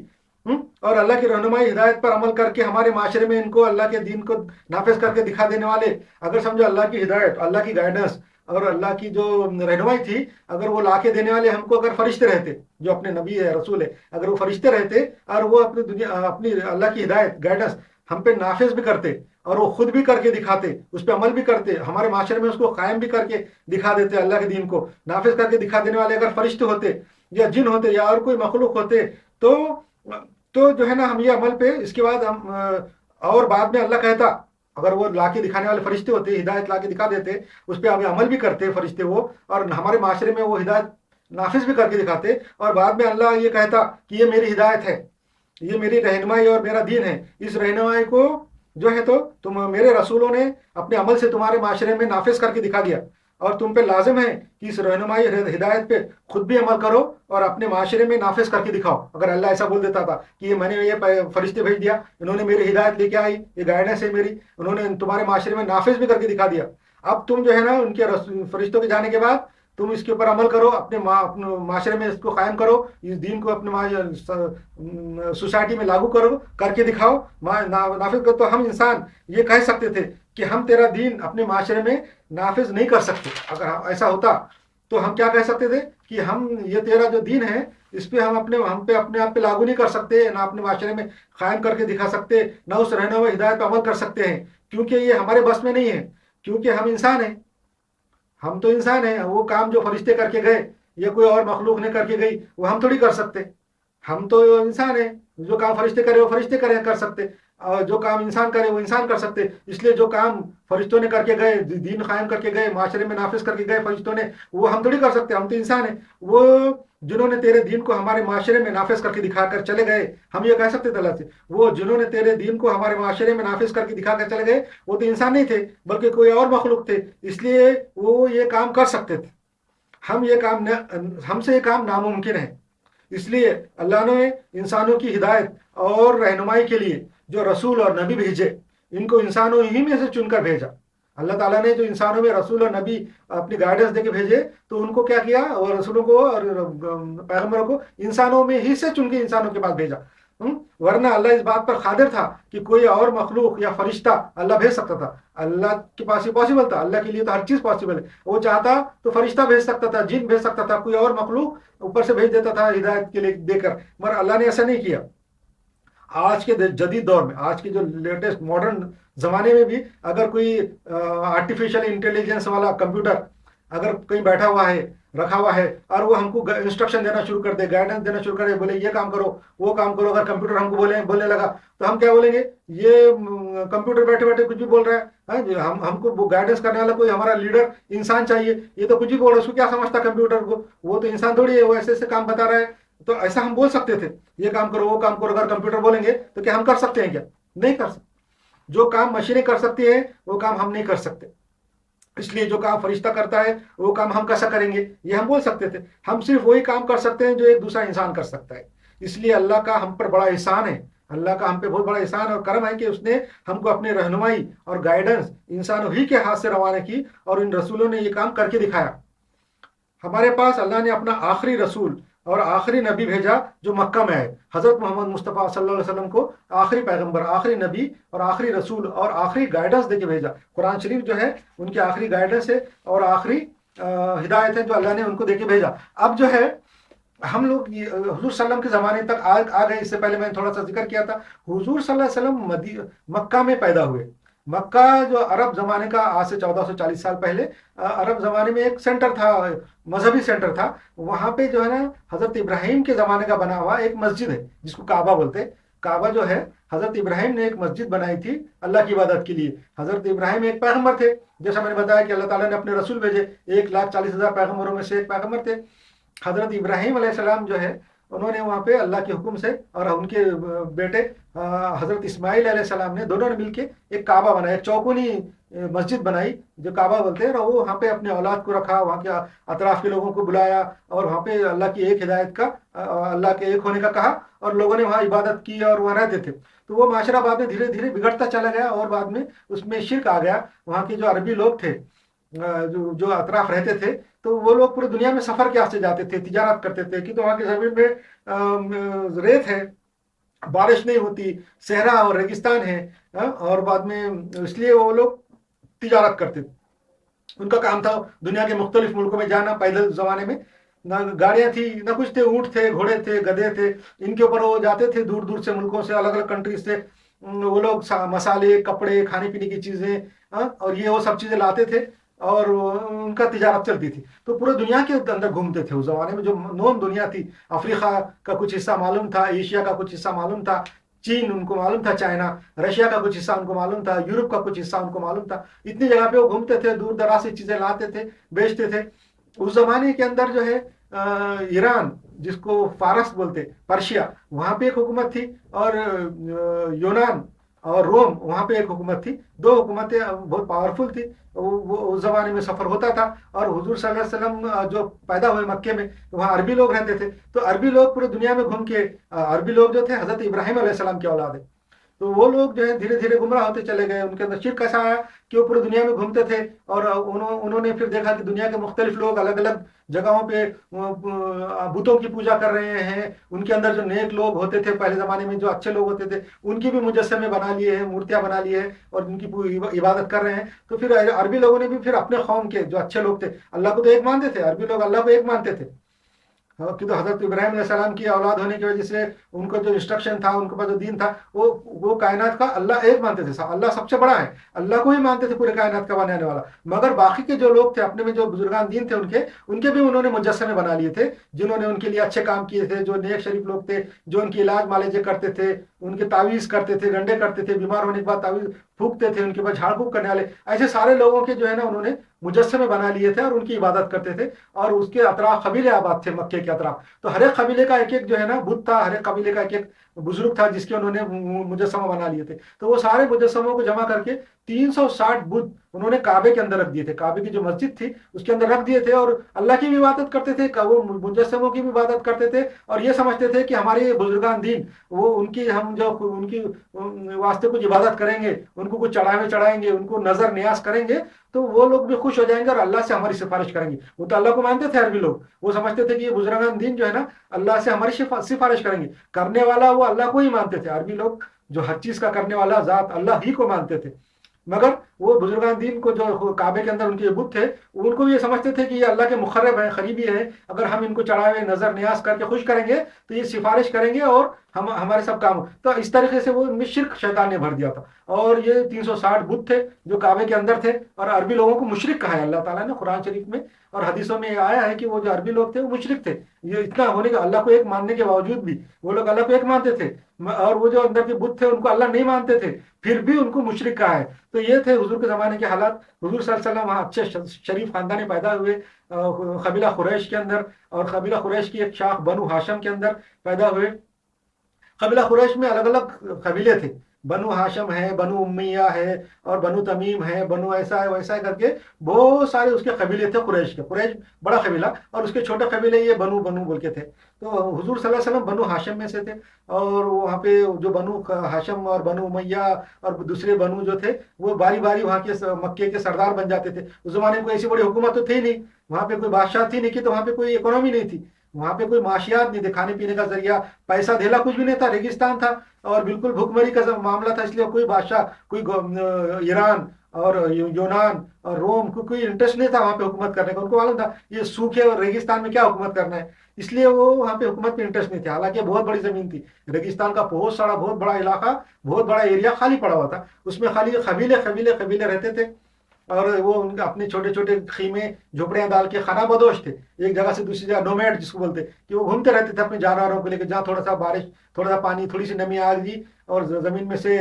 और अल्लाह की रहनुमाई, हिदायत पर अमल करके हमारे माशरे में इनको अल्लाह के दीन को नाफिज करके दिखा देने वाले, अगर समझो अल्लाह की हिदायत, अल्लाह की गाइडेंस اور اللہ کی جو رہنمائی تھی، اگر وہ لا کے دینے والے ہم کو اگر فرشتے رہتے، جو اپنے نبی ہے رسول ہے، اگر وہ فرشتے رہتے اور وہ اپنی دنیا اپنی اللہ کی ہدایت گائیڈنس ہم پہ نافذ بھی کرتے اور وہ خود بھی کر کے دکھاتے، اس پہ عمل بھی کرتے، ہمارے معاشرے میں اس کو قائم بھی کر کے دکھا دیتے، اللہ کے دین کو نافذ کر کے دکھا دینے والے اگر فرشتے ہوتے یا جن ہوتے یا اور کوئی مخلوق ہوتے، تو جو ہے نا ہم یہ عمل پہ اس کے بعد ہم اور بعد میں اللہ کہتا، اگر وہ لا کے دکھانے والے فرشتے ہوتے، ہدایت لا کے دکھا دیتے، اس پہ ہمیں عمل بھی کرتے فرشتے وہ، اور ہمارے معاشرے میں وہ ہدایت نافذ بھی کر کے دکھاتے، اور بعد میں اللہ یہ کہتا کہ یہ میری ہدایت ہے، یہ میری رہنمائی اور میرا دین ہے، اس رہنمائی کو جو ہے تو تم میرے رسولوں نے اپنے عمل سے تمہارے معاشرے میں نافذ کر کے دکھا دیا، اور تم پہ لازم ہے کہ اس رہنمائی ہدایت پہ خود بھی عمل کرو اور اپنے معاشرے میں نافذ کر کے دکھاؤ۔ اگر اللہ ایسا بول دیتا تھا کہ یہ میں نے یہ فرشتے بھیج دیا، انہوں نے میری ہدایت لے کے آئی، یہ گائیڈنس ہے میری، انہوں نے تمہارے معاشرے میں نافذ بھی کر کے دکھا دیا، اب تم جو ہے نا ان کے فرشتوں کے جانے کے بعد تم اس کے اوپر عمل کرو، اپنے معاشرے میں اس کو قائم کرو، اس دین کو اپنے سوسائٹی میں لاگو کرو، کر کے دکھاؤ، نافذ کرو۔ تو ہم انسان یہ کہہ سکتے تھے کہ ہم تیرا دین اپنے معاشرے میں نافذ نہیں کر سکتے، اگر ایسا ہوتا تو ہم کیا کہہ سکتے تھے کہ ہم یہ تیرا جو دین ہے اس پہ ہم اپنے آپ پہ لاگو نہیں کر سکتے، نہ اپنے معاشرے میں قائم کر کے دکھا سکتے، نہ اس رہنما ہدایت پہ عمل کر سکتے ہیں، کیونکہ یہ ہمارے بس میں نہیں ہے، کیونکہ ہم انسان ہیں، ہم تو انسان ہیں۔ وہ کام جو فرشتے کر کے گئے یا کوئی اور مخلوق نے کر کے گئی وہ ہم تھوڑی کر سکتے، ہم تو انسان ہیں، جو کام فرشتے کرے وہ فرشتے کر سکتے، اور جو کام انسان کرے وہ انسان کر سکتے، اس لیے جو کام فرشتوں نے کر کے گئے، دین قائم کر کے گئے، معاشرے میں نافذ کر کے گئے فرشتوں نے، وہ ہم تھوڑی کر سکتے، ہم تو انسان ہیں۔ وہ جنہوں نے تیرے دین کو ہمارے معاشرے میں نافذ کر کے دکھا کر چلے گئے، ہم یہ کہہ سکتے تھے اللہ سے، وہ جنہوں نے تیرے دین کو ہمارے معاشرے میں نافذ کر کے دکھا کر چلے گئے وہ تو انسان نہیں تھے بلکہ کوئی اور مخلوق تھے، اس لیے وہ یہ کام کر سکتے تھے، ہم سے یہ کام ناممکن ہے۔ اس لیے اللہ نے انسانوں کی ہدایت اور رہنمائی کے لیے جو رسول اور نبی بھیجے، ان کو انسانوں ہی میں سے چن کر بھیجا۔ اللہ تعالیٰ نے جو انسانوں میں رسول اور نبی اپنی گائیڈنس دے کے بھیجے، تو ان کو کیا کیا، اور رسولوں کو اور پیغمبروں کو انسانوں میں ہی سے چن کے انسانوں کے پاس بھیجا۔ ورنہ اللہ اس بات پر قادر تھا کہ کوئی اور مخلوق یا فرشتہ اللہ بھیج سکتا تھا، اللہ کے پاس یہ پاسبل تھا، اللہ کے لیے تو ہر چیز پاسبل ہے، وہ چاہتا تو فرشتہ بھیج سکتا تھا، جن بھیج سکتا تھا، کوئی اور مخلوق اوپر سے بھیج دیتا تھا ہدایت کے لیے دے کر، مگر اللہ نے ایسا نہیں کیا۔ آج کے جدید دور میں، آج کے جو لیٹسٹ ماڈرن زمانے میں بھی اگر کوئی آرٹیفیشل انٹیلیجنس والا کمپیوٹر اگر کہیں بیٹھا ہوا ہے، رکھا ہوا ہے، اور وہ ہم کو انسٹرکشن دینا شروع کر دے، گائیڈنس دینا شروع کر دے، بولے یہ کام کرو وہ کام کرو، اگر کمپیوٹر ہم کو بولنے لگا تو ہم کیا بولیں گے، یہ کمپیوٹر بیٹھے بیٹھے کچھ بھی بول رہا ہے، ہم کو گائیڈنس کرنے والا کوئی ہمارا لیڈر انسان چاہیے، یہ تو کچھ بھی بول رہا ہے، اس کو کیا سمجھتا کمپیوٹر کو، وہ تو انسان تھوڑی ہے، وہ ایسے ایسے کام بتا رہا ہے۔ تو ایسا ہم بول سکتے تھے، یہ کام کرو وہ کام کرو، اگر کمپیوٹر بولیں گے تو کیا ہم کر سکتے ہیں؟ کیا نہیں کر سکتے۔ جو کام مشینیں کر سکتی ہیں وہ کام ہم نہیں کر سکتے، اس لیے جو کام فرشتہ کرتا ہے وہ کام ہم کیسا کریں گے، یہ ہم بول سکتے تھے۔ ہم صرف وہی کام کر سکتے ہیں جو ایک دوسرا انسان کر سکتا ہے۔ اس لیے اللہ کا ہم پر بڑا احسان ہے، اللہ کا ہم پہ بہت بڑا احسان اور کرم ہے کہ اس نے ہم کو اپنے رہنمائی اور گائیڈنس انسانوں ہی کے ہاتھ سے روانہ کی، اور ان رسولوں نے یہ کام کر کے دکھایا۔ ہمارے پاس اللہ نے اپنا آخری رسول اور آخری نبی بھیجا جو مکہ میں ہے، حضرت محمد مصطفیٰ صلی اللہ علیہ وسلم کو آخری پیغمبر، آخری نبی اور آخری رسول اور آخری گائیڈنس دے کے بھیجا۔ قرآن شریف جو ہے ان کی آخری گائیڈنس ہے اور آخری ہدایت ہے جو اللہ نے ان کو دے کے بھیجا۔ اب جو ہے ہم لوگ حضور صلی اللہ علیہ وسلم کے زمانے تک آ گئے۔ اس سے پہلے میں نے تھوڑا سا ذکر کیا تھا، حضور صلی اللہ علیہ وسلم مکہ میں پیدا ہوئے۔ مکہ جو عرب زمانے کا، آج سے 1440 سال پہلے عرب زمانے میں ایک سینٹر تھا، مذہبی سینٹر تھا۔ وہاں پہ جو ہے نا حضرت ابراہیم کے زمانے کا بنا ہوا ایک مسجد ہے جس کو کعبہ بولتے ہیں۔ کعبہ جو ہے حضرت ابراہیم نے ایک مسجد بنائی تھی اللہ کی عبادت کے لیے۔ حضرت ابراہیم ایک پیغمبر تھے، جیسا میں نے بتایا کہ اللہ تعالیٰ نے اپنے رسول بھیجے، 1,40,000 پیغمبروں میں سے ایک پیغمبر تھے۔ حضرت ابراہیم علیہ السلام جو ہے انہوں نے وہاں پہ اللہ کے حکم سے اور ان کے بیٹے حضرت اسماعیل علیہ السلام نے، دونوں نے مل کے ایک کعبہ بنایا، ایک چوکونی مسجد بنائی جو کعبہ بولتے ہیں، اور وہ وہاں پہ اپنے اولاد کو رکھا، وہاں کے اطراف کے لوگوں کو بلایا اور وہاں پہ اللہ کی ایک ہدایت کا، اللہ کے ایک ہونے کا کہا، اور لوگوں نے وہاں عبادت کی اور وہاں رہتے تھے۔ تو وہ معاشرہ بعد میں دھیرے دھیرے بگڑتا چلا گیا اور بعد میں اس میں شرک آ گیا۔ وہاں کے جو عربی لوگ تھے جو اطراف رہتے تھے، تو وہ لوگ پورے دنیا میں سفر کے واسطے جاتے تھے، تجارت کرتے تھے، کہ تو وہاں کی زمین میں ریت ہے، بارش نہیں ہوتی، صحرا اور ریگستان ہے، اور بعد میں اس لیے وہ لوگ تجارت کرتے تھے۔ ان کا کام تھا دنیا کے مختلف ملکوں میں جانا پیدل زمانے میں، نہ گاڑیاں تھی نہ کچھ تھے، اونٹ تھے، گھوڑے تھے، گدھے تھے، ان کے اوپر وہ جاتے تھے دور دور سے ملکوں سے، الگ الگ کنٹریز سے وہ لوگ مسالے، کپڑے، کھانے پینے کی چیزیں، اور یہ وہ سب چیزیں لاتے تھے، اور ان کا تجارت چلتی تھی، تو پورے دنیا کے اندر گھومتے تھے اس زمانے میں، جو نون دنیا تھی، افریقہ کا کچھ حصہ معلوم تھا، ایشیا کا کچھ حصہ معلوم تھا، چین ان کو معلوم تھا، چائنا، رشیا کا کچھ حصہ ان کو معلوم تھا، یورپ کا کچھ حصہ ان کو معلوم تھا، اتنی جگہ پہ وہ گھومتے تھے، دور دراز سے چیزیں لاتے تھے، بیچتے تھے۔ اس زمانے کے اندر جو ہے ایران، جس کو فارس بولتے، پرشیا، وہاں پہ ایک حکومت تھی، اور یونان اور روم، وہاں پہ ایک حکومت تھی، دو حکومتیں بہت پاورفل تھی، وہ اس زمانے میں سفر ہوتا تھا، اور حضور صلی اللہ علیہ وسلم جو پیدا ہوئے مکے میں، وہاں عربی لوگ رہتے تھے، تو عربی لوگ پورے دنیا میں گھوم کے، عربی لوگ جو تھے حضرت ابراہیم علیہ السلام کی اولاد ہے، تو وہ لوگ جو ہے دھیرے دھیرے گمراہ ہوتے چلے گئے، ان کے اندر شرک ایسا آیا کہ وہ پوری دنیا میں گھومتے تھے، اور انہوں نے پھر دیکھا کہ دنیا کے مختلف لوگ الگ الگ جگہوں پہ بتوں کی پوجا کر رہے ہیں، ان کے اندر جو نیک لوگ ہوتے تھے پہلے زمانے میں، جو اچھے لوگ ہوتے تھے، ان کی بھی مجسمے بنا لیے ہیں، مورتیاں بنا لیے ہیں، اور ان کی پوری عبادت کر رہے ہیں، تو پھر عربی لوگوں نے بھی پھر اپنے قوم کے جو اچھے لوگ تھے، اللہ کو تو ایک مانتے تھے، عربی لوگ اللہ کو ایک مانتے تھے، کہ تو حضرت ابراہیم علیہ السلام کی اولاد ہونے کی وجہ سے ان کا جو انسٹرکشن تھا، ان کے پاس جو دین تھا، وہ کائنات کا اللہ ایک مانتے تھے، اللہ سب سے بڑا ہے، اللہ کو ہی مانتے تھے پورے کائنات کا بنانے والا، مگر باقی کے جو لوگ تھے اپنے میں، جو بزرگان دین تھے ان کے بھی انہوں نے مجسمے بنا لیے تھے، جنہوں نے ان کے لیے اچھے کام کیے تھے، جو نیک شریف لوگ تھے، جو ان کی علاج معالجے کرتے تھے، ان کے تعویذ کرتے تھے، گنڈے کرتے تھے، بیمار ہونے کے بعد تعویذ پھونکتے تھے، ان کے بعد جھاڑ پھونک کرنے والے، ایسے سارے لوگوں کے جو ہے نا انہوں نے مجسمے بنا لیے تھے، اور ان کی عبادت کرتے تھے، اور اس کے اطراف قبیلے آباد تھے مکے کے اطراف، تو ہر ایک قبیلے کا ایک ایک جو ہے نا بت تھا، ہر ایک قبیلے کا ایک ایک بزرگ تھا جس کے انہوں نے مجسمہ بنا لیے تھے، تو وہ سارے مجسموں کو جمع کر کے 360 بت انہوں نے کعبے کے اندر رکھ دیے تھے، کعبے کی جو مسجد تھی اس کے اندر رکھ دیے تھے، اور اللہ کی بھی عبادت کرتے تھے، وہ مجسموں کی بھی عبادت کرتے تھے، اور یہ سمجھتے تھے کہ ہمارے بزرگان دین، وہ ان کی ہم جو ان کی واسطے کچھ عبادت کریں گے، ان کو کچھ چڑھائیں گے، ان کو نظر نیاز کریں گے، تو وہ لوگ بھی خوش ہو جائیں گے، اور اللہ سے ہماری سفارش کریں گے، وہ تو اللہ کو مانتے تھے عربی لوگ، وہ سمجھتے تھے کہ یہ بزرگان دین جو ہے نا اللہ سے ہماری سفارش کریں گے، کرنے والا وہ اللہ کو ہی مانتے تھے، عربی لوگ جو ہر چیز کا کرنے والا ذات اللہ ہی کو مانتے تھے، مگر وہ بزرگان دین کو جو کعبے کے اندر ان کے بت تھے، ان کو بھی یہ سمجھتے تھے کہ یہ اللہ کے مقرب ہیں، قریبی ہیں، اگر ہم ان کو چڑھائے نظر نیاز کر کے خوش کریں گے تو یہ سفارش کریں گے، اور ہمارے سب کام، تو اس طریقے سے وہ ان میں شرک شیطان نے بھر دیا تھا، اور یہ 360 بت تھے جو کعبے کے اندر تھے، اور عربی لوگوں کو مشرک کہا ہے اللہ تعالیٰ نے قرآن شریف میں، اور حدیثوں میں یہ آیا ہے کہ وہ جو عربی لوگ تھے وہ مشرک تھے، یہ اتنا ہونے کا اللہ کو ایک ماننے کے باوجود بھی وہ لوگ اللہ کو ایک مانتے تھے، اور وہ جو اندر کے بت تھے ان کو اللہ نہیں مانتے تھے، پھر بھی ان کو مشرک کہا ہے، تو یہ تھے حضور کے زمانے کے حالات۔ حضور صلی اللہ علیہ وسلم وہاں اچھے شریف خاندان میں پیدا ہوئے، قبیلہ قریش کے اندر، اور قبیلہ قریش کی ایک شاخ بنو ہاشم کے اندر پیدا ہوئے۔ قبیلہ قریش میں الگ الگ قبیلے تھے، بنو ہاشم ہے، بنو امیہ ہے، اور بنو تمیم ہے، بنو ایسا ہے ویسا ہے کر کے بہت سارے اس کے قبیلے تھے قریش کے، قریش بڑا قبیلہ، اور اس کے چھوٹے قبیلے یہ بنو بنو بول کے تھے، تو حضور صلی اللہ علیہ وسلم بنو ہاشم میں سے تھے، اور وہاں پہ جو بنو ہاشم اور بنو امیہ اور دوسرے بنو جو تھے وہ باری باری وہاں کے مکے کے سردار بن جاتے تھے، اس زمانے میں کوئی ایسی بڑی حکومت تو تھی نہیں، وہاں پہ کوئی بادشاہ تھی نہیں کہ، تو وہاں پہ کوئی اکنامی نہیں تھی، وہاں پہ کوئی معاشیات نہیں تھے، کھانے پینے کا ذریعہ پیسہ دھیلا کچھ بھی نہیں تھا، ریگستان تھا، اور بالکل بھوک مری کا معاملہ تھا، اس لیے کوئی بادشاہ، کوئی ایران اور یونان اور روم کو کوئی انٹرسٹ نہیں تھا وہاں پہ حکومت کرنے کا، ان کو معلوم تھا یہ سوکھے اور ریگستان میں کیا حکومت کرنا ہے، اس لیے وہ وہاں پہ حکومت پہ انٹرسٹ نہیں تھا، حالانکہ بہت بڑی زمین تھی، ریگستان کا بہت بڑا علاقہ، بہت بڑا ایریا خالی پڑا ہوا تھا، اس میں خالی قبیلے قبیلے قبیلے رہتے تھے، اور وہ ان کے اپنے چھوٹے چھوٹے خیمے جھوپڑیاں ڈال کے خانہ بدوش تھے، ایک جگہ سے دوسری جگہ، نومیڈ جس کو بولتے، کہ وہ گھومتے رہتے تھے اپنے جانوروں کو لے کے، جہاں تھوڑا سا بارش، تھوڑا سا پانی، تھوڑی سی نمی آ گئی اور زمین میں سے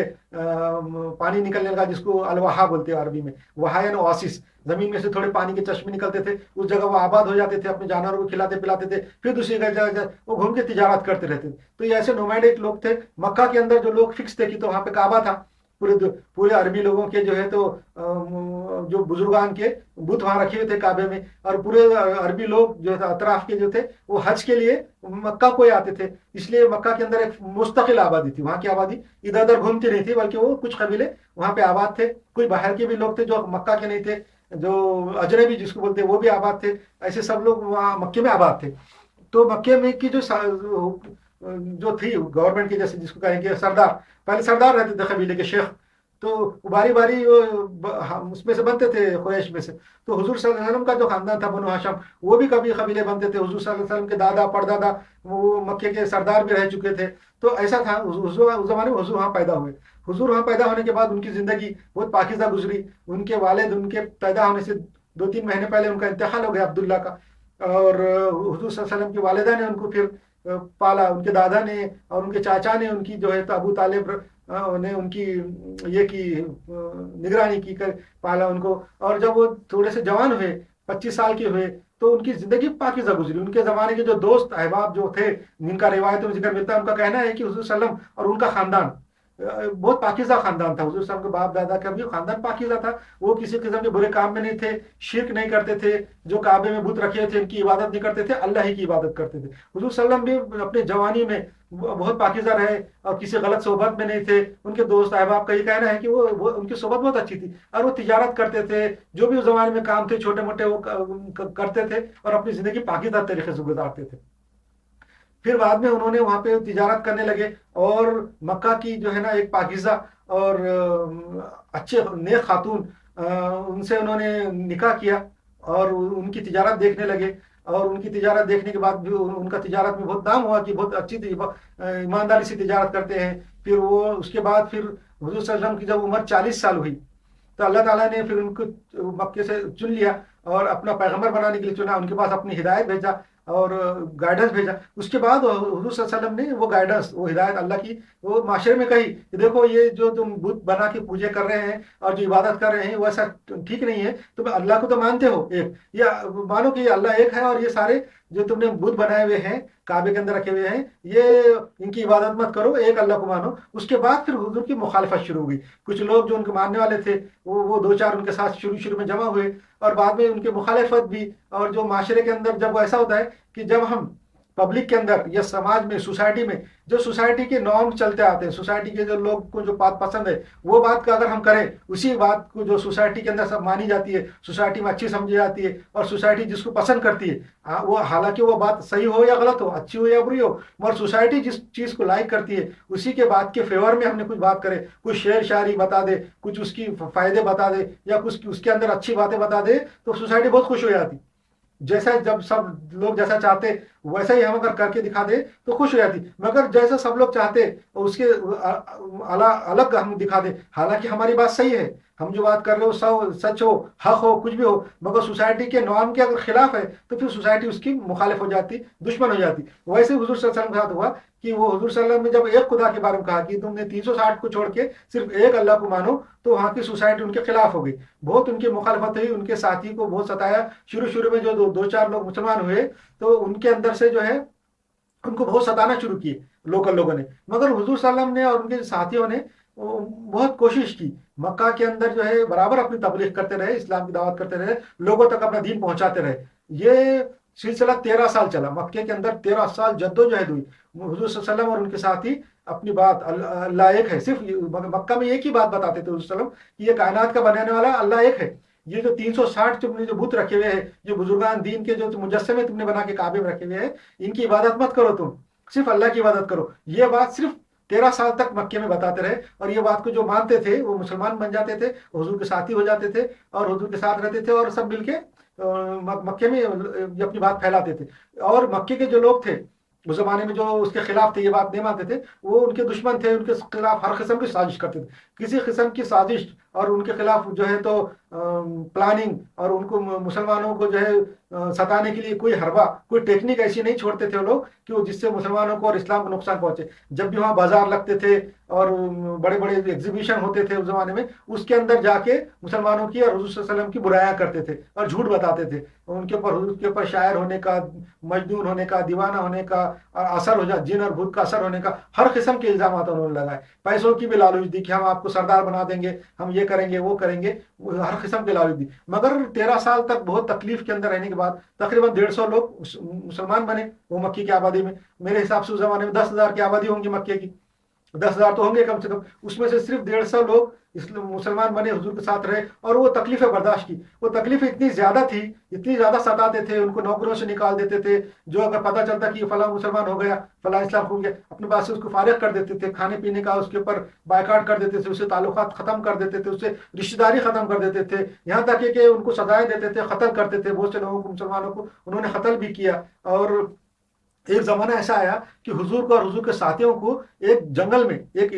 پانی نکلنے لگا، جس کو الوہا بولتے ہیں عربی میں، وہا یعنی اواسس، زمین میں سے تھوڑے پانی کے چشمے نکلتے تھے، اس جگہ وہ آباد ہو جاتے تھے، اپنے جانوروں کو کھلاتے پلاتے تھے، پھر دوسری جگہ وہ گھوم کے تجارت کرتے رہتے تھے، تو یہ ایسے نومیڈک لوگ تھے۔ مکہ کے اندر جو لوگ فکس تھے کہ تو وہاں پہ کعبہ تھا، پورے عربی لوگوں کے جو ہے تو جو بزرگان کے بت وہاں رکھے ہوئے تھے کعبے میں، اور پورے عربی لوگ جو اطراف کے جو تھے وہ حج کے لیے مکہ کو ہی آتے تھے، اس لیے مکہ کے اندر ایک مستقل آبادی تھی، وہاں کی آبادی ادھر ادھر گھومتی نہیں تھی، بلکہ وہ کچھ قبیلے وہاں پہ آباد تھے، کوئی باہر کے بھی لوگ تھے جو مکہ کے نہیں تھے، جو اجنبی جس کو بولتے وہ بھی آباد تھے، ایسے سب لوگ وہاں مکے میں آباد تھے۔ تو مکے میں کی جو تھی گورنمنٹ کی، جیسے جس کو کہیں گے سردار، پہلے سردار رہتے تھے قبیلے کے، شیخ، تو باری باری ہم اس میں سے بنتے تھے قریش میں سے. تو حضور صلی اللہ علیہ وسلم کا جو خاندان تھا بنو ہاشم وہ بھی کبھی قبیلے بنتے تھے. حضور صلی اللہ علیہ وسلم کے دادا پردادا وہ مکے کے سردار بھی رہ چکے تھے. تو ایسا تھا حضور اس زمانے میں حضور وہاں پیدا ہوئے. حضور وہاں پیدا ہونے کے بعد ان کی زندگی بہت پاکیزہ گزری. ان کے والد ان کے پیدا ہونے سے 2-3 مہینے پہلے ان کا انتقال ہو گیا عبداللہ کا. اور حضور صلی اللہ علیہ وسلم کی والدہ نے ان کو پھر پالا. ان کے دادا نے اور ان کے چاچا نے ان کی جو ہے تو ابو طالب نے ان کی یہ کی نگرانی کی کر پالا ان کو. اور جب وہ تھوڑے سے جوان ہوئے 25 سال کے ہوئے تو ان کی زندگی پاکیزہ گزری. ان کے زمانے کے جو دوست احباب جو تھے جن کا روایتوں میں ذکر ملتا ہے ان کا کہنا ہے کہ حضور صلی اللہ علیہ وسلم اور ان کا خاندان بہت پاکیزہ خاندان تھا. حضور صلی اللہ علیہ وسلم کے باپ دادا کا بھی خاندان پاکیزہ تھا. وہ کسی قسم کے برے کام میں نہیں تھے, شرک نہیں کرتے تھے, جو کعبے میں بت رکھے تھے ان کی عبادت نہیں کرتے تھے, اللہ ہی کی عبادت کرتے تھے. حضور صلی اللہ علیہ وسلم بھی اپنے جوانی میں بہت پاکیزہ رہے اور کسی غلط صحبت میں نہیں تھے. ان کے دوست احباب کا یہ کہنا ہے کہ وہ ان کی صحبت بہت اچھی تھی اور وہ تجارت کرتے تھے. جو بھی اس زمانے میں کام تھے چھوٹے موٹے وہ کرتے تھے اور اپنی زندگی پاکیزہ طریقے سے گزارتے تھے. پھر بعد میں انہوں نے وہاں پہ تجارت کرنے لگے اور مکہ کی جو ہے نا ایک پاکیزہ اور اچھے نیک خاتون ان سے انہوں نے نکاح کیا اور ان کی تجارت دیکھنے لگے. اور ان کی تجارت دیکھنے کے بعد بھی ان کا تجارت میں بہت نام ہوا کہ بہت اچھی ایمانداری سے تجارت کرتے ہیں. پھر وہ اس کے بعد پھر حضور صلی اللہ علیہ وسلم کی جب عمر 40 سال ہوئی تو اللہ تعالیٰ نے پھر ان کو مکے سے چن لیا اور اپنا پیغمبر بنانے کے لیے چنا. ان کے پاس اپنی ہدایت بھیجا اور گائیڈنس بھیجا. اس کے بعد حضور صلی اللہ علیہ وسلم نے وہ گائیڈنس وہ ہدایت اللہ کی وہ معاشرے میں کہی کہ دیکھو یہ جو تم بت بنا کے پوجے کر رہے ہیں اور جو عبادت کر رہے ہیں وہ ایسا ٹھیک نہیں ہے. تم اللہ کو تو مانتے ہو ایک, یا مانو کہ اللہ ایک ہے اور یہ سارے جو تم نے بت بنائے ہوئے ہیں کعبے کے اندر رکھے ہوئے ہیں یہ ان کی عبادت مت کرو, ایک اللہ کو مانو. اس کے بعد پھر حضور کی مخالفت شروع ہو گئی. کچھ لوگ جو ان کے ماننے والے تھے وہ 2-4 ان کے ساتھ شروع میں جمع ہوئے اور بعد میں ان کے مخالفت بھی. اور جو معاشرے کے اندر جب ایسا ہوتا ہے کہ جب ہم پبلک کے اندر یا سماج میں سوسائٹی میں جو سوسائٹی کے نارم چلتے آتے ہیں, سوسائٹی کے جو لوگ کو جو بات پسند ہے وہ بات کا اگر ہم کریں اسی بات کو جو سوسائٹی کے اندر سب مانی جاتی ہے, سوسائٹی میں اچھی سمجھی جاتی ہے اور سوسائٹی جس کو پسند کرتی ہے وہ حالانکہ وہ بات صحیح ہو یا غلط ہو, اچھی ہو یا بری ہو, مگر سوسائٹی جس چیز کو لائک کرتی ہے اسی کے بات کے فیور میں ہم نے کچھ بات کرے, کچھ شعر شاعری بتا دے, کچھ اس کی فائدے بتا دے یا کچھ اس کے اندر اچھی باتیں بتا دے تو سوسائٹی بہت خوش ہو جاتی. جیسا جب سب لوگ جیسا چاہتے ویسا ہی ہم اگر کر کے دکھا دے تو خوش ہو جاتی. مگر جیسا سب لوگ چاہتے اور اس کے الگ ہم دکھا دیں حالانکہ ہماری بات صحیح ہے, ہم جو بات کر رہے ہو سچ ہو, حق ہو, کچھ بھی ہو, مگر سوسائٹی کے نارم کے اگر خلاف ہے تو پھر سوسائٹی اس کی مخالف ہو جاتی, دشمن ہو جاتی. ویسے حضور صلی اللہ علیہ وسلم کے ساتھ ہوا کہ وہ حضور صلی اللہ علیہ وسلم نے جب ایک خدا کے بارے میں کہا کہ تم نے 360 کو چھوڑ کے صرف ایک اللہ کو مانو تو وہاں کی سوسائٹی ان کے خلاف ہو گئی. بہت ان کی مخالفت ہوئی, ان کے ساتھی کو بہت ستایا. شروع میں جو 2-4 لوگ مسلمان ہوئے تو ان کے اندر سے جو ہے ان کو بہت ستانا شروع کیے لوکل لوگوں نے. مگر حضور صلی اللہ علیہ وسلم نے اور ان کے ساتھیوں نے بہت کوشش کی, مکہ کے اندر جو ہے برابر اپنی تبلیغ کرتے رہے, اسلام کی دعوت کرتے رہے, لوگوں تک اپنا دین پہنچاتے رہے. یہ سلسلہ 13 سال چلا. مکے کے اندر 13 سال جدوجہد ہوئی. حضور صلی اللہ علیہ وسلم اور ان کے ساتھی اپنی بات اللہ ایک ہے, صرف مکہ میں ایک ہی بات بتاتے تھے حضور صلی اللہ علیہ وسلم کہ یہ کائنات کا بنانے والا اللہ ایک ہے. یہ جو 360 تم نے جو بت رکھے ہوئے ہیں, جو بزرگان دین کے جو مجسمے تم نے بنا کے کعبے میں رکھے ہوئے ہیں, ان کی عبادت مت کرو, تم صرف اللہ کی عبادت کرو. یہ بات صرف 13 سال تک مکے میں بتاتے رہے اور یہ بات کو جو مانتے تھے وہ مسلمان بن جاتے تھے, حضور کے ساتھی ہو جاتے تھے اور حضور کے ساتھ رہتے تھے اور سب مل کے مکے میں اپنی بات پھیلاتے تھے. اور مکے کے جو لوگ تھے اس زمانے میں جو اس کے خلاف تھے, یہ بات نہیں مانتے تھے, وہ ان کے دشمن تھے, ان کے خلاف ہر قسم کی سازش کرتے تھے. کسی قسم کی سازش اور ان کے خلاف جو ہے تو پلاننگ اور ان کو مسلمانوں کو جو ہے ستانے کے لیے کوئی حربہ کوئی ٹیکنیک ایسی نہیں چھوڑتے تھے وہ لوگ کہ وہ جس سے مسلمانوں کو اور اسلام کو نقصان پہنچے. جب بھی وہاں بازار لگتے تھے اور بڑے بڑے ایگزیبیشن ہوتے تھے اس زمانے میں, اس کے اندر جا کے مسلمانوں کی اور حضور صلی اللہ علیہ وسلم کی برائیاں کرتے تھے اور جھوٹ بتاتے تھے. ان کے اوپر حضور کے اوپر شاعر ہونے کا, مجنون ہونے کا, دیوانہ ہونے کا اور اثر ہو جن اور بھوت کا اثر ہونے کا ہر قسم کے الزامات انہوں نے لگائے. پیسوں کی بھی لالچ دی کہ ہم آپ کو سردار بنا دیں گے, ہم یہ کریں گے وہ کریں گے, ہر قسم کے لالچ دی. مگر 13 سال تک بہت تکلیف کے اندر رہنے کے بعد تقریباً 150 لوگ مسلمان بنے وہ مکی کی آبادی میں. میرے حساب سے اس زمانے میں 10,000 کی آبادی ہوں گی مکے کی. 10,000 तो होंगे कम से कम, उसमें से सिर्फ 150 लोग मुसलमान बने, हुजूर के साथ रहे और वो तकलीफें बर्दाश्त की। वो तकलीफें इतनी ज़्यादा थी, इतनी ज़्यादा सताते थे, उनको नौकरियों से निकाल देते थे। जो अगर पता चलता कि फला मुसलमान हो गया, फला इस्लाम हो गया, अपने पास से उसको फारिग कर देते थे, खाने पीने का उसके ऊपर बायकाट कर देते थे, उससे ताल्लुकात ख़त्म कर देते थे, उससे रिश्तेदारी ख़त्म कर देते थे, यहाँ तक कि उनको सजाएं देते थे, कत्ल करते थे। बहुत से लोगों को, मुसलमानों को उन्होंने कत्ल भी किया। और एक ज़माना ऐसा आया कि हुजूर को और हुजूर के साथियों को एक जंगल में, एक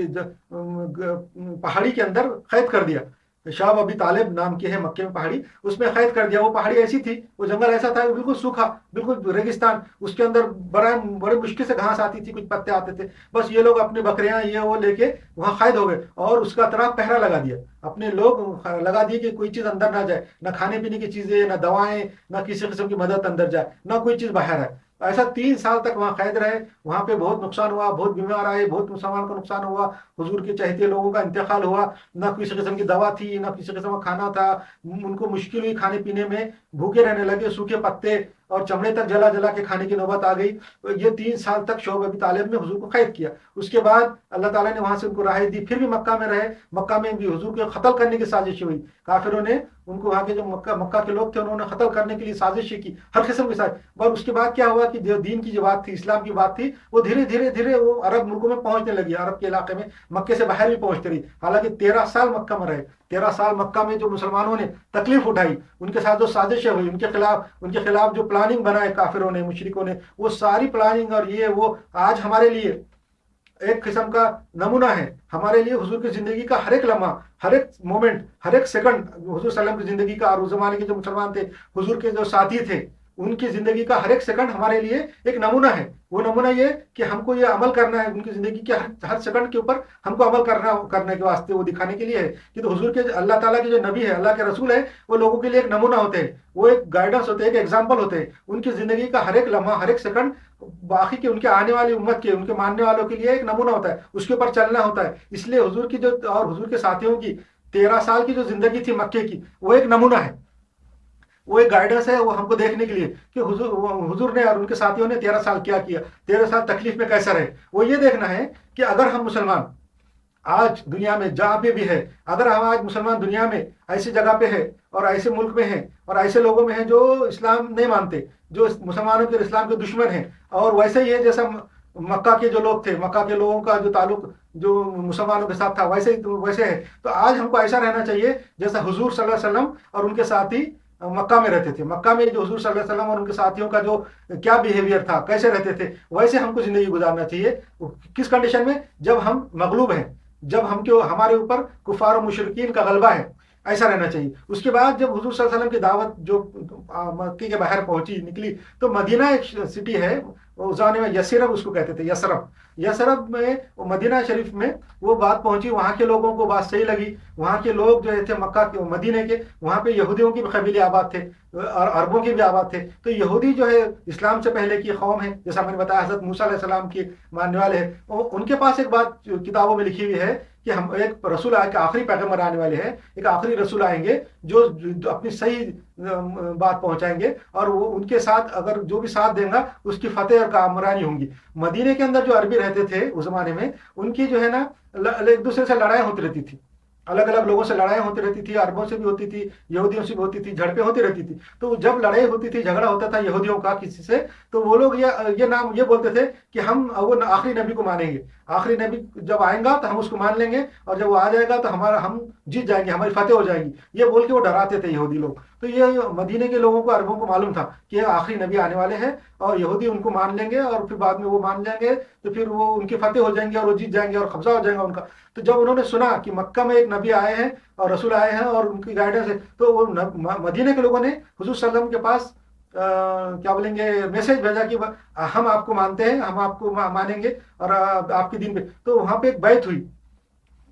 पहाड़ी के अंदर कैद कर दिया। शाह अबी तालिब नाम की है मक्के में पहाड़ी, उसमें कैद कर दिया। वो पहाड़ी ऐसी थी, वो जंगल ऐसा था, बिल्कुल सूखा, बिल्कुल रेगिस्तान। उसके अंदर बड़े मुश्किल से घास आती थी, कुछ पत्ते आते थे। बस ये लोग अपनी बकरियां ये वो लेके वहां कैद हो गए और उसका तरफ पहरा लगा दिया। अपने लोग लगा दिए कि कोई चीज़ अंदर ना जाए, ना खाने पीने की चीज़ें, ना दवाएं, ना किसी किस्म की मदद अंदर जाए, ना कोई चीज़ बाहर आए। ऐसा 3 साल तक वहाँ कैद रहे। वहाँ पे बहुत नुकसान हुआ, बहुत बीमार आए, बहुत मुसलमान को नुकसान हुआ, हुजूर के चहेते लोगों का इंतकाल हुआ। ना किसी किस्म की दवा थी, ना किसी किस्म का खाना था। उनको मुश्किल हुई खाने पीने में, भूखे रहने लगे, सूखे पत्ते और चमड़े तक जला जला के खाने की नौबत आ गई। तो ये 3 साल तक शोब अबी तालिब ने हुजूर को कैद किया। उसके बाद अल्लाह ताला ने वहाँ से उनको राहत दी, फिर भी मक्का में रहे। मक्का में भी हुजूर को कत्ल करने की साजिश हुई, काफिरों ने उनको, वहाँ के जो मक्का के लोग थे, उन्होंने कत्ल करने के लिए साजिश की, हर किस्म की साजिश। और उसके बाद क्या हुआ कि जो दीन की जो बात थी, इस्लाम की बात थी, वो धीरे धीरे धीरे वो अरब मुल्कों में पहुंचने लगी, अरब के इलाके में, मक्के से बाहर भी पहुंचती रही। हालांकि 13 साल मक्का में रहे। 13 साल मक्का में जो मुसलमानों ने तकलीफ उठाई, उनके साथ जो साजिशें हुई, उनके खिलाफ जो प्लानिंग बनाए काफिरों ने, मुशरिकों ने, वो सारी प्लानिंग और ये वो आज हमारे लिए एक किस्म का नमूना है। हमारे लिए हुजूर की जिंदगी का हर एक लम्हा, हर एक मोमेंट, हर एक सेकंड हुजूर सल्लल्लाहु अलैहि वसल्लम की जिंदगी का, और उस जमाने के जो मुसलमान थे, हुजूर के जो साथी थे, उनकी जिंदगी का हर एक सेकंड हमारे लिए एक नमूना है। वो नमूना ये कि हमको ये अमल करना है, उनकी जिंदगी के हर सेकंड के ऊपर हमको अमल करने के वास्ते, वो दिखाने के लिए है कि तो हुजूर के, अल्लाह ताला के जो नबी है, अल्लाह के रसूल है, वो लोगों के लिए एक नमूना होते हैं, वो एक गाइडेंस होते हैं, एक एग्जाम्पल होते हैं। उनकी जिंदगी का हर एक लम्हा, हर एक सेकंड बाकी के, उनके आने वाली उम्मत के, उनके मानने वालों के लिए एक नमूना होता है, उसके ऊपर चलना होता है। इसलिए हुजूर की जो, और हुजूर के साथियों की 13 साल की जो जिंदगी थी मक्के की, वो एक नमूना है, वो एक गाइडेंस है, वो हमको देखने के लिए कि हुजूर ने और उनके साथियों ने 13 साल क्या किया, 13 साल तकलीफ में कैसा रहे। वो ये देखना है कि अगर हम मुसलमान आज दुनिया में जहाँ पे भी है, अगर हम आज मुसलमान दुनिया में ऐसी जगह पे है और ऐसे मुल्क में है और ऐसे लोगों में है जो इस्लाम नहीं मानते, जो मुसलमानों के इस्लाम के दुश्मन हैं, और वैसे ही है जैसा मक्का के जो लोग थे, मक्का के लोगों का जो ताल्लुक जो मुसलमानों के साथ था, वैसे है। तो आज हमको ऐसा रहना चाहिए जैसा हुजूर सल्लल्लाहु अलैहि वसल्लम और उनके साथी मक्का में रहते थे। मक्का में जो हुजूर सल्लल्लाहु अलैहि वसल्लम और उनके साथियों का जो क्या बिहेवियर था, कैसे रहते थे, वैसे हमको जिंदगी गुजारना चाहिए। किस कंडीशन में? जब हम मगलूब हैं, जब हमारे ऊपर कुफार और मुशरिकीन का गलबा है, ऐसा रहना चाहिए। उसके बाद जब हुजूर सल्लल्लाहु अलैहि वसल्लम की दावत जो मक्के के बाहर पहुंची, निकली, तो मदीना एक सिटी है, उस जमाने में यसरब उसको कहते थे, यसरब। यसरब में, मदीना शरीफ में वो बात पहुंची, वहाँ के लोगों को बात सही लगी। वहाँ के लोग जो थे मक्का के, मदीने के, वहाँ पे यहूदियों की भी कबीले आबाद थे और अरबों के भी आबाद थे। तो यहूदी जो है इस्लाम से पहले की कौम है, जैसा मैंने बताया, हजरत मूसा अलैहिस्सलाम के मानने वाले हैं। उनके पास एक बात किताबों में लिखी हुई है कि हम एक रसूल आए, आखिरी पैगम्बर आने वाले हैं, एक आखिरी रसूल आएंगे जो अपनी सही बात पहुंचाएंगे, और वो उनके साथ अगर जो भी साथ देगा उसकी फतेह और कामरानी होंगी। मदीने के अंदर जो अरबी रहते थे उस जमाने में, उनकी जो है ना एक दूसरे से लड़ाई होती रहती थी, अलग अलग लोगों से लड़ाई होती रहती थी, अरबों से भी होती थी, यहूदियों से भी होती थी, झड़पें होती रहती थी। तो जब लड़ाई होती थी, झगड़ा होता था यहूदियों का किसी से, तो वो लोग ये नाम ये बोलते थे कि हम वो आखिरी नबी को मानेंगे, आखिरी नबी जब आएगा तो हम उसको मान लेंगे, और जब वो आ जाएगा तो हम जीत जाएंगे, हमारी फतेह हो जाएगी, ये बोल के वो डराते थे यहूदी लोग। तो ये मदीने के लोगों को, अरबों को मालूम था कि आखिरी नबी आने वाले हैं, और यहूदी उनको मान लेंगे, और फिर बाद में वो मान जाएंगे, तो फिर वो उनकी फतेह हो जाएंगे और वो जीत जाएंगे और कब्जा हो जाएगा उनका। तो जब उन्होंने सुना कि मक्का में एक नबी आए हैं और रसूल आए हैं और उनकी गाइडेंस है, तो वो मदीने के लोगों ने हुजूर सल्लल्लाहु अलैहि वसल्लम के पास क्या बोलेंगे, मैसेज भेजा कि हम आपको मानते हैं, हम आपको मानेंगे और आपके दिन पे। तो वहाँ पे एक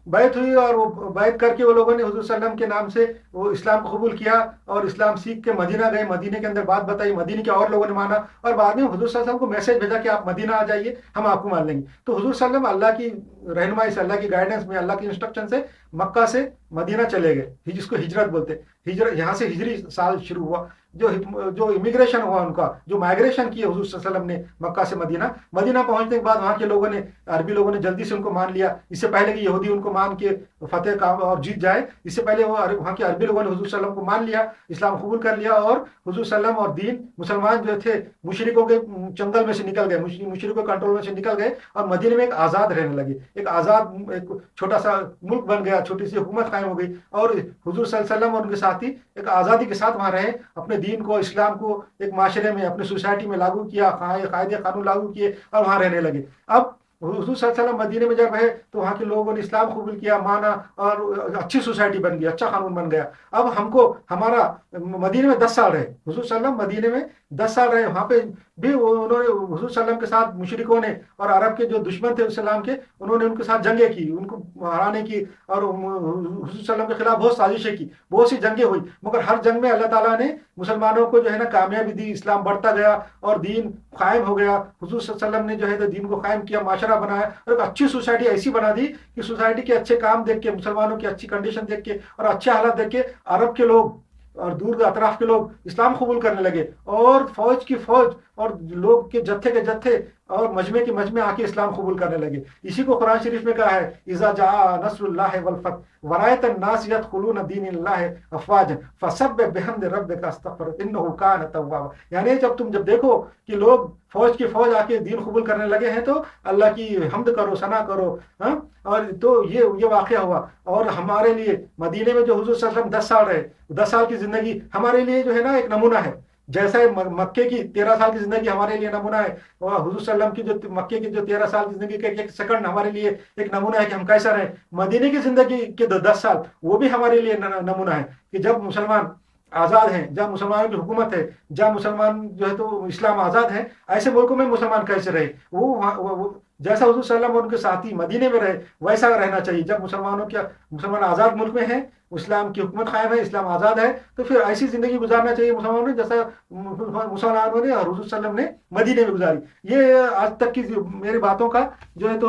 बैत हुई और वो बैत करके वो लोगों ने हुजूर सल्लल्लाहु अलैहि वसल्लम के नाम से वो इस्लाम को कबूल किया, और इस्लाम सीख के मदीना गए, मदीने के अंदर बात बताई, मदीने के और लोगों ने माना, और बाद में हुजूर सल्लल्लाहु अलैहि वसल्लम को मैसेज भेजा कि आप मदीना आ जाइए, हम आपको मान लेंगे। तो हुजूर सल्लल्लाहु अलैहि वसल्लम अल्लाह की रहनुमाई से, अल्लाह की गाइडेंस में, अल्लाह की इंस्ट्रक्शन से मक्का से मदीना चले गए, जिसको हिजरत बोलते हैं। हिजरत यहाँ से हिजरी साल शुरू हुआ, जो इमिग्रेशन हुआ उनका, जो माइग्रेशन किए हुजूर सल्लल्लाहु अलैहि वसल्लम ने मक्का से मदीना, मदीना पहुंचने के बाद वहाँ के लोगों ने, अरबी लोगों ने जल्दी से उनको मान लिया। इससे पहले कि यहूदी उनको मान के फतेह काम और जीत जाए, इससे पहले वो वहाँ के अरबी लोगों ने हुजूर सल्लल्लाहु अलैहि वसल्लम को मान लिया, इस्लाम कबूल कर लिया, और हुजूर सल्लल्लाहु अलैहि वसल्लम और दीन, मुसलमान जो थे मुशरिकों के चंगल में से निकल गए, मुशरिकों के कंट्रोल में से निकल गए और मदीने में एक आज़ाद रहने लगे, एक आज़ाद एक छोटा सा मुल्क बन गया, छोटी सी हुकूमत कायम हो गई, और हुजूर सल्लल्लाहु अलैहि वसल्लम और उनके साथी एक आज़ादी के साथ वहाँ रहे, अपने दीन को, इस्लाम को एक माशरे में, अपनी सोसाइटी में लागू किया, कायदे कानून लागू किए और वहाँ रहने लगे। अब हुजूर सल्लल्लाहु अलैहि वसल्लम मदीने में जब रहे तो वहाँ के लोगों ने इस्लाम कबूल किया, माना, और अच्छी सोसाइटी बन गई, अच्छा कानून बन गया। अब हमको, हमारा मदीने में 10 साल रहे हुजूर सल्लल्लाहु अलैहि वसल्लम, मदीने में 10 साल रहे, वहाँ पे भी उन्होंने हुजूर सल्लल्लाहु अलैहि वसल्लम के साथ मुशरिकों ने और अरब के जो दुश्मन थे इस्लाम के, उन्होंने उनके साथ जंगें की, उनको हराने की, और हुजूर सल्लल्लाहु अलैहि वसल्लम के खिलाफ बहुत साजिशें की, बहुत सी जंगें हुई, मगर हर जंग में अल्लाह ताला ने मुसलमानों को जो है ना कामयाबी दी, इस्लाम बढ़ता गया और दीन कायम हो गया। हुजूर सल्लल्लाहु अलैहि वसल्लम ने जो है तो दीन को कायम किया, माशरा बनाया, और एक अच्छी सोसाइटी ऐसी बना दी कि सोसाइटी के अच्छे काम देख के, मुसलमानों की अच्छी कंडीशन देख के और अच्छे हालात देख के अरब के लोग और दूर के अतराफ के लोग इस्लाम कबूल करने लगे, और फौज की फौज और लोग के जत्थे के जत्थे और मजमे के मजमे आके इस्लाम कबूल करने लगे। इसी को कुरान शरीफ में कहा है, इज़ा जा नस्रुल्लाहि वल फतह वरायत अन्नास यदखुलून दीनिल्लाहि अफवाजन फसब्बिह बिहम्दि रब्बिका वस्तगफिर इन्नहु कान तव्वाबा। यानी जब देखो कि लोग फौज की फौज आके दीन कबूल करने लगे हैं तो अल्लाह की हमद करो, सना करो। हाँ, और तो ये वाक़या हुआ। और हमारे लिए मदीने में जो हुजूर सल्लल्लाहु अलैहि वसल्लम 10 साल रहे, 10 साल की जिंदगी हमारे लिए जो है ना एक नमूना है। जैसा मक्के की 13 साल की जिंदगी हमारे लिए नमूना है, और हुजूर सल्लल्लाहु अलैहि वसल्लम की जो मक्के की जो 13 साल की जिंदगी के एक सेकंड हमारे लिए एक नमूना है कि हम कैसा रहे। मदीने की जिंदगी के 10 साल वो भी हमारे लिए नमूना है कि जब मुसलमान आज़ाद हैं, जब मुसलमानों की हुकूमत है, जब मुसलमान जो है तो इस्लाम आज़ाद है, ऐसे मुल्कों में मुसलमान कैसे रहे। वो जैसा हुजूर सल्लल्लाहु अलैहि वसल्लम और उनके साथी मदीने में रहे वैसा रहना चाहिए। जब मुसलमान आज़ाद मुल्क में है, इस्लाम की हुकूमत कायम है, इस्लाम आज़ाद है, तो फिर ऐसी ज़िंदगी गुजारना चाहिए मुसलमानों ने जैसा मुसलमानों ने और हुजूर सल्लल्लाहु अलैहि वसल्लम ने मदीने में गुजारी। ये आज तक की मेरी बातों का जो है तो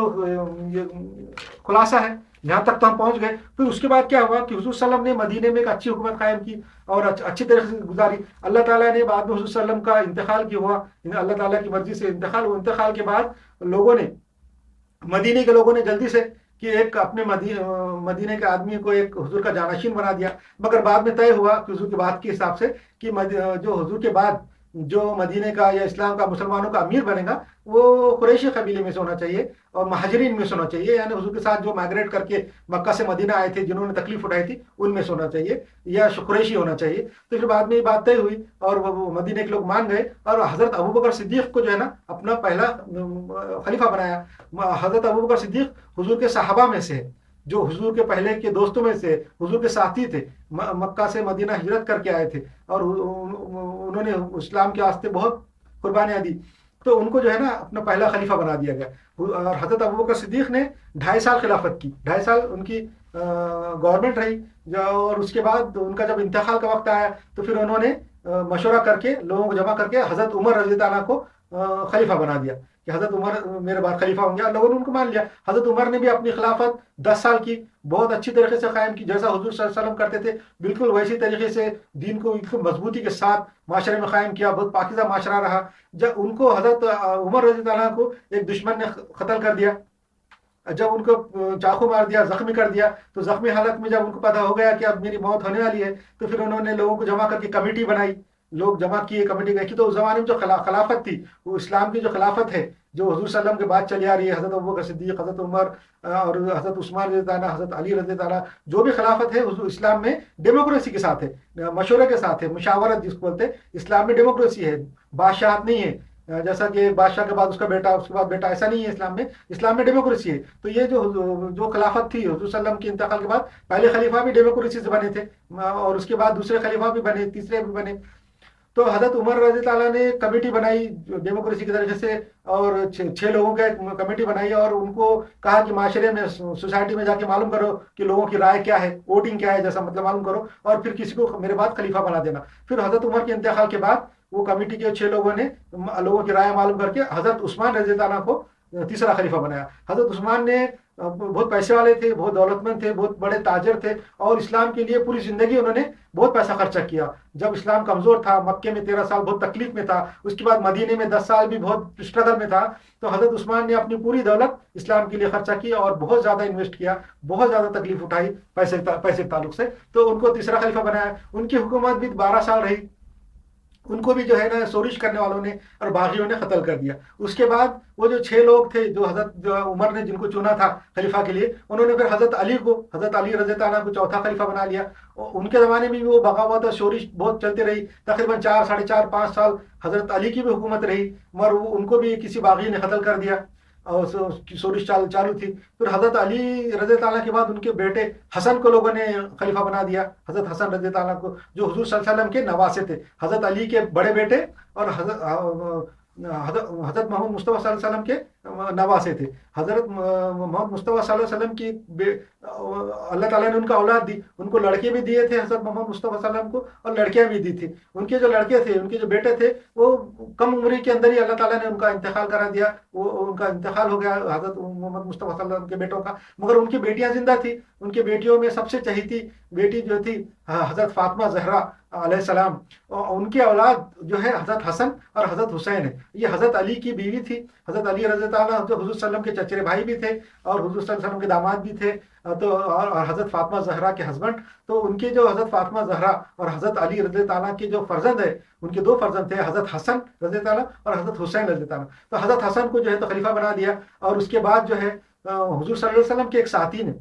ये खुलासा है। यहाँ तक तो हम पहुँच गए। फिर उसके बाद क्या हुआ कि हुजूर सल्लल्लाहु अलैहि वसल्लम ने मदीने में एक अच्छी हुकूमत कायम की और अच्छी तरह से गुजारी। अल्लाह ताला ने बाद में हुजूर सल्लल्लाहु अलैहि वसल्लम का इंतकाल की हुआ, अल्लाह ताला की मर्जी से इंतकाल के बाद लोगों ने, मदीने के लोगों ने जल्दी से कि एक अपने मदीने के आदमी को एक हुजूर का जानशीन बना दिया। मगर बाद में तय हुआ कि हुजूर की बात के हिसाब से कि जो हुजूर के बाद जो मदीने का या इस्लाम का मुसलमानों का अमीर बनेगा वो कुरैशी कबीले में से होना चाहिए और महाजरीन में से होना चाहिए, यानी हुजूर के साथ जो माइग्रेट करके मक्का से मदीना आए थे, जिन्होंने तकलीफ उठाई थी, उनमें से होना चाहिए या कुरैशी होना चाहिए। तो फिर बाद में ये बात तय हुई और वो मदीने के लोग मान गए और हज़रत अबू बकर सिद्दीक़ को जो है ना अपना पहला खलीफा बनाया। हज़रत अबू बकर सिद्दीक़ हुजूर के सहाबा में से, जो हुजूर के पहले के दोस्तों में से, हुजूर के साथी थे, मक्का से मदीना हिजरत करके आए थे और उन्होंने इस्लाम के वास्ते बहुत कुर्बानियाँ दी। तो उनको जो है ना अपना पहला खलीफा बना दिया गया। और हज़रत अबू बकर सिद्दीक़ ने 2.5 साल खिलाफत की, 2.5 साल उनकी गवर्नमेंट रही। और उसके बाद उनका जब इंतकाल का वक्त आया तो फिर उन्होंने मशवरा करके लोगों को जमा करके हज़रत उमर रज़ी अल्लाह को खलीफा बना दिया कि हज़रत उमर मेरे बाद खलीफा होंगे, और लोगों ने उनको मान लिया। हज़रत उमर ने भी अपनी खिलाफत 10 साल की बहुत अच्छी तरीके से कायम की, जैसा हुजूर सल्लल्लाहु अलैहि वसल्लम करते थे बिल्कुल वैसी तरीके से दीन को बिल्कुल मजबूती के साथ माशरे में कायम किया, बहुत पाकीज़ा माशरा रहा। जब उनको हज़रत उमर रज़ी अल्लाह को एक दुश्मन ने कत्ल कर दिया, जब उनको चाकू मार दिया, जख्मी कर दिया, तो जख्मी हालत में जब उनको पता हो गया कि अब मेरी मौत होने वाली है, तो फिर उन्होंने लोगों को जमा करके कमेटी बनाई, लोग जमा किए, कमेटी गई कि तो उस जमाने में जो खिलाफत थी, वो इस्लाम की जो खिलाफत है जो हुजूर सल्लल्लाहु अलैहि वसल्लम के बाद चली आ रही है, हज़रत अबू बकर सिद्दीक़, हज़रत उमर और हज़रत उस्मान रज़ी अल्लाह, हज़रत अली रज़ी अल्लाह, जो भी खिलाफत है हुजूर इस्लाम में डेमोक्रेसी के साथ है, मशवरे के साथ है, मुशावरत जिसको बोलते हैं। इस्लाम में डेमोक्रेसी है, बादशाहत नहीं है जैसा कि बादशाह के बाद उसका बेटा, उसके बाद बेटा, ऐसा नहीं है इस्लाम में। इस्लाम में डेमोक्रेसी है। तो ये जो खिलाफत थी हुजूर सल्लल्लाहु अलैहि वसल्लम के इंतकाल के बाद, पहले खलीफा भी डेमोक्रेसी से बने थे और उसके बाद दूसरे खलीफा भी बने, तीसरे भी बने। तो हज़रत उमर रज़ी अल्लाह ने कमेटी बनाई डेमोक्रेसी की तरीके से और 6 लोगों का एक कमेटी बनाई और उनको कहा कि माशरे में, सोसाइटी में जाके मालूम करो कि लोगों की राय क्या है, वोटिंग क्या है, जैसा मतलब मालूम करो और फिर किसी को मेरे बाद खलीफा बना देना। फिर हज़रत उमर के इंतकाल के बाद वो कमेटी के 6 लोगों ने लोगों की राय मालूम करके हज़रत उस्मान रज़ी अल्लाह को तीसरा खलीफा बनाया। हज़रत उस्मान ने बहुत पैसे वाले थे, बहुत दौलतमंद थे, बहुत बड़े ताजर थे, और इस्लाम के लिए पूरी ज़िंदगी उन्होंने बहुत पैसा खर्चा किया। जब इस्लाम कमज़ोर था, मक्के में 13 साल बहुत तकलीफ में था, उसके बाद मदीने में 10 साल भी बहुत स्ट्रगल में था, तो हज़रत उस्मान ने अपनी पूरी दौलत इस्लाम के लिए खर्चा की और बहुत ज़्यादा इन्वेस्ट किया, बहुत ज़्यादा तकलीफ उठाई पैसे के ताल्लुक से। तो उनको तीसरा खलीफा बनाया। उनकी हुकूमत भी 12 साल रही। उनको भी जो है ना सोरिश करने वालों ने और बागियों ने कत्ल कर दिया। उसके बाद वो जो 6 लोग थे जो हजरत उमर ने जिनको चुना था खलीफा के लिए, उन्होंने फिर हजरत अली रज़ी अल्लाह को चौथा खलीफा बना लिया। उनके ज़माने में भी वो बगावत और शोरिश बहुत चलती रही। तकरीबन 4, साढ़े 4, 5 साल हजरत अली की भी हुकूमत रही, मगर उनको भी किसी बागी ने कत्ल कर दिया और शोरिश चालू थी। फिर हजरत अली रज़ी अल्लाह के बाद उनके बेटे हसन को लोगों ने खलीफा बना दिया, हजरत हसन रज़ी अल्लाह को, जो हुजूर सल्लल्लाहु अलैहि वसल्लम के नवासे थे, हजरत अली के बड़े बेटे और हजरत मोहम्मद मुस्तफ़ा सल्लल्लाहु अलैहि वसल्लम के नवासे थे। हजरत मोहम्मद मुस्तफ़ा सल्लल्लाहु अलैहि वसल्लम की अल्लाह ताला ने उनका औलाद दी, उनको लड़के भी दिए थे हजरत मोहम्मद मुस्तफ़ा सल्लल्लाहु अलैहि वसल्लम को, और लड़कियां भी दी थी। उनके जो लड़के थे, उनके जो बेटे थे, वो कम उम्र के अंदर ही अल्लाह ताला ने उनका इंतकाल करा दिया। वो उनका इंतकाल हो गया हजरत मोहम्मद मुस्तफ़ा सल्लल्लाहु अलैहि वसल्लम के बेटों का, मगर उनकी बेटियां जिंदा थी। उनकी बेटियों में सबसे चहेती बेटी जो थी हजरत फातिमा ज़हरा अलैहिस्सलाम, और उनकी औलाद जो है हजरत हसन और हजरत हुसैन है। ये हजरत अली की बीवी थी। हजरत अली रज़ी अल्लाह जो हुजूर सल्लल्लाहु अलैहि वसल्लम के चचेरे भाई भी थे और हुजूर सल्लल्लाहु अलैहि वसल्लम के दामाद भी थे। तो और हजरत फातिमा ज़हरा के हस्बैंड, तो उनके जो हजरत फातिमा ज़हरा और हजरत अली रज़ी अल्लाह के जो फर्जंद है, उनके 2 फर्जंद थे, हजरत हसन रज़ी अल्लाह और हजरत हुसैन रज़ी अल्लाह। तो हजरत हसन को जो है तो खलीफा बना दिया। और उसके बाद जो है हुजूर सल्लल्लाहु अलैहि वसल्लम के एक साथी ने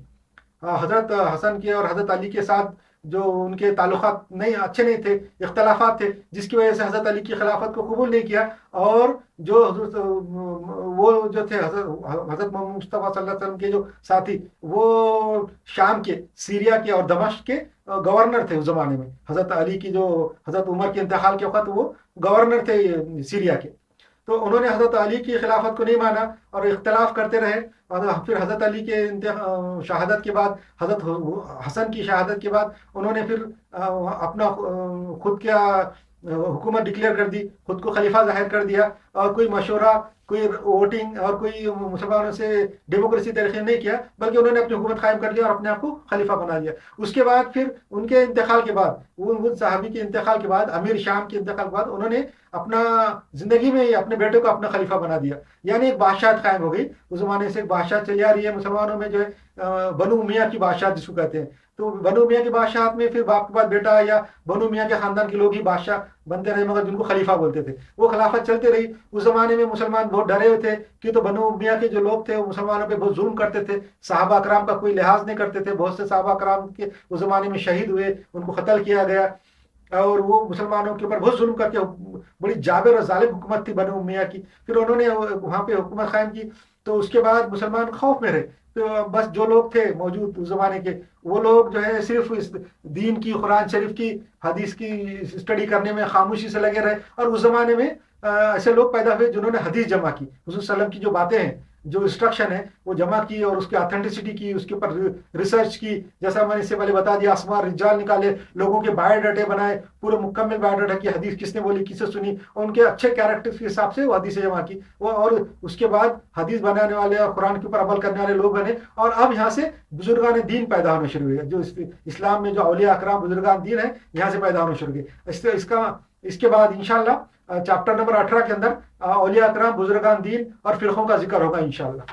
हजरत हसन के और हजरत अली के साथ जो उनके ताल्लुकात नहीं अच्छे नहीं थे, इख्तलाफात थे, जिसकी वजह से हजरत अली की खिलाफत को कबूल नहीं किया। और जो वो जो थे हजरत मोहम्मद मुस्तफ़ा सल्लल्लाहु अलैहि वसल्लम के जो साथी, वो शाम के, सीरिया के और दमिश्क के गवर्नर थे उस जमाने में। हजरत अली की जो हजरत उमर के इंतकाल के वक्त वो गवर्नर थे सीरिया के। तो उन्होंने हजरत अली की खिलाफत को नहीं माना और इख्तलाफ करते रहे। और फिर हजरत अली के शहादत के बाद, हजरत हसन की शहादत के बाद, उन्होंने फिर अपना खुद क्या हुकूमत डिक्लेयर कर दी, खुद को खलीफा जाहिर कर दिया। और कोई मशवरा, कोई वोटिंग और कोई मुसलमानों से डेमोक्रेसी तरीके नहीं किया, बल्कि उन्होंने अपनी हुकूमत कायम कर लिया और अपने आप को खलीफा बना लिया। उसके बाद फिर उनके इंतकाल के बाद, उन सहाबी के इंतकाल के बाद, अमीर शाम के इंतकाल के बाद, उन्होंने अपना जिंदगी में ही अपने बेटे को अपना खलीफा बना दिया। यानी एक बादशाह कायम हो गई। उस जमाने से एक बादशाह चली आ रही है मुसलमानों में, जो है बनु उमैया की बादशाह जिसको कहते हैं। तो बनु उमैया की बादशाहत में फिर बाप के बाद बेटा या बनु उमैया के खानदान के लोग ही बादशाह बनते रहे, मगर जिनको खलीफा बोलते थे। वो खिलाफत चलती रही। उस जमाने में मुसलमान बहुत डरे हुए थे कि तो बनु उमैया के जो लोग थे वो मुसलमानों पे बहुत जुल्म करते थे, सहाबा कराम का कोई लिहाज नहीं करते थे। बहुत से सहाबा कराम के उस जमाने में शहीद हुए, उनको कत्ल किया गया, और वो मुसलमानों के ऊपर बहुत जुल्म करके बड़ी जाबिर और जालिम हुकूमत थी बनु उमैया की। फिर उन्होंने वहाँ पे हुकूमत कायम की। तो उसके बाद मुसलमान खौफ में रहे। तो बस जो लोग थे मौजूद उस जमाने के, वो लोग जो है सिर्फ इस दीन की, कुरान शरीफ की, हदीस की स्टडी करने में खामोशी से लगे रहे। और उस जमाने में ऐसे लोग पैदा हुए जिन्होंने हदीस जमा की, हुजूर सल्लल्लाहु अलैहि वसल्लम की जो बातें हैं, जो इंस्ट्रक्शन है, वो जमा की और उसकी ऑथेंटिसिटी की, उसके ऊपर रिसर्च की। जैसा मैंने इससे पहले बता दिया, आसमां रिजाल निकाले, लोगों के बायोडाटे बनाए, पूरे मुकम्मल बायोडाटा की हदीस किसने बोली, किससे सुनी, और उनके अच्छे कैरेक्टर्स के हिसाब से वो हदीसें जमा की। वो और उसके बाद हदीस बनाने वाले और कुरान के ऊपर अमल करने वाले लोग बने। और अब यहाँ से बुजुर्गान दीन पैदा होने शुरू हुए। जो इस्लाम में जो औलिया अकराम बुजुर्गान दीन है, यहाँ से पैदा होने शुरू हुए। इसके बाद इंशाअल्लाह चैप्टर नंबर 18 के अंदर औलिया अकराम, बुजुर्गान दीन और फिरकों का जिक्र होगा इंशाअल्लाह।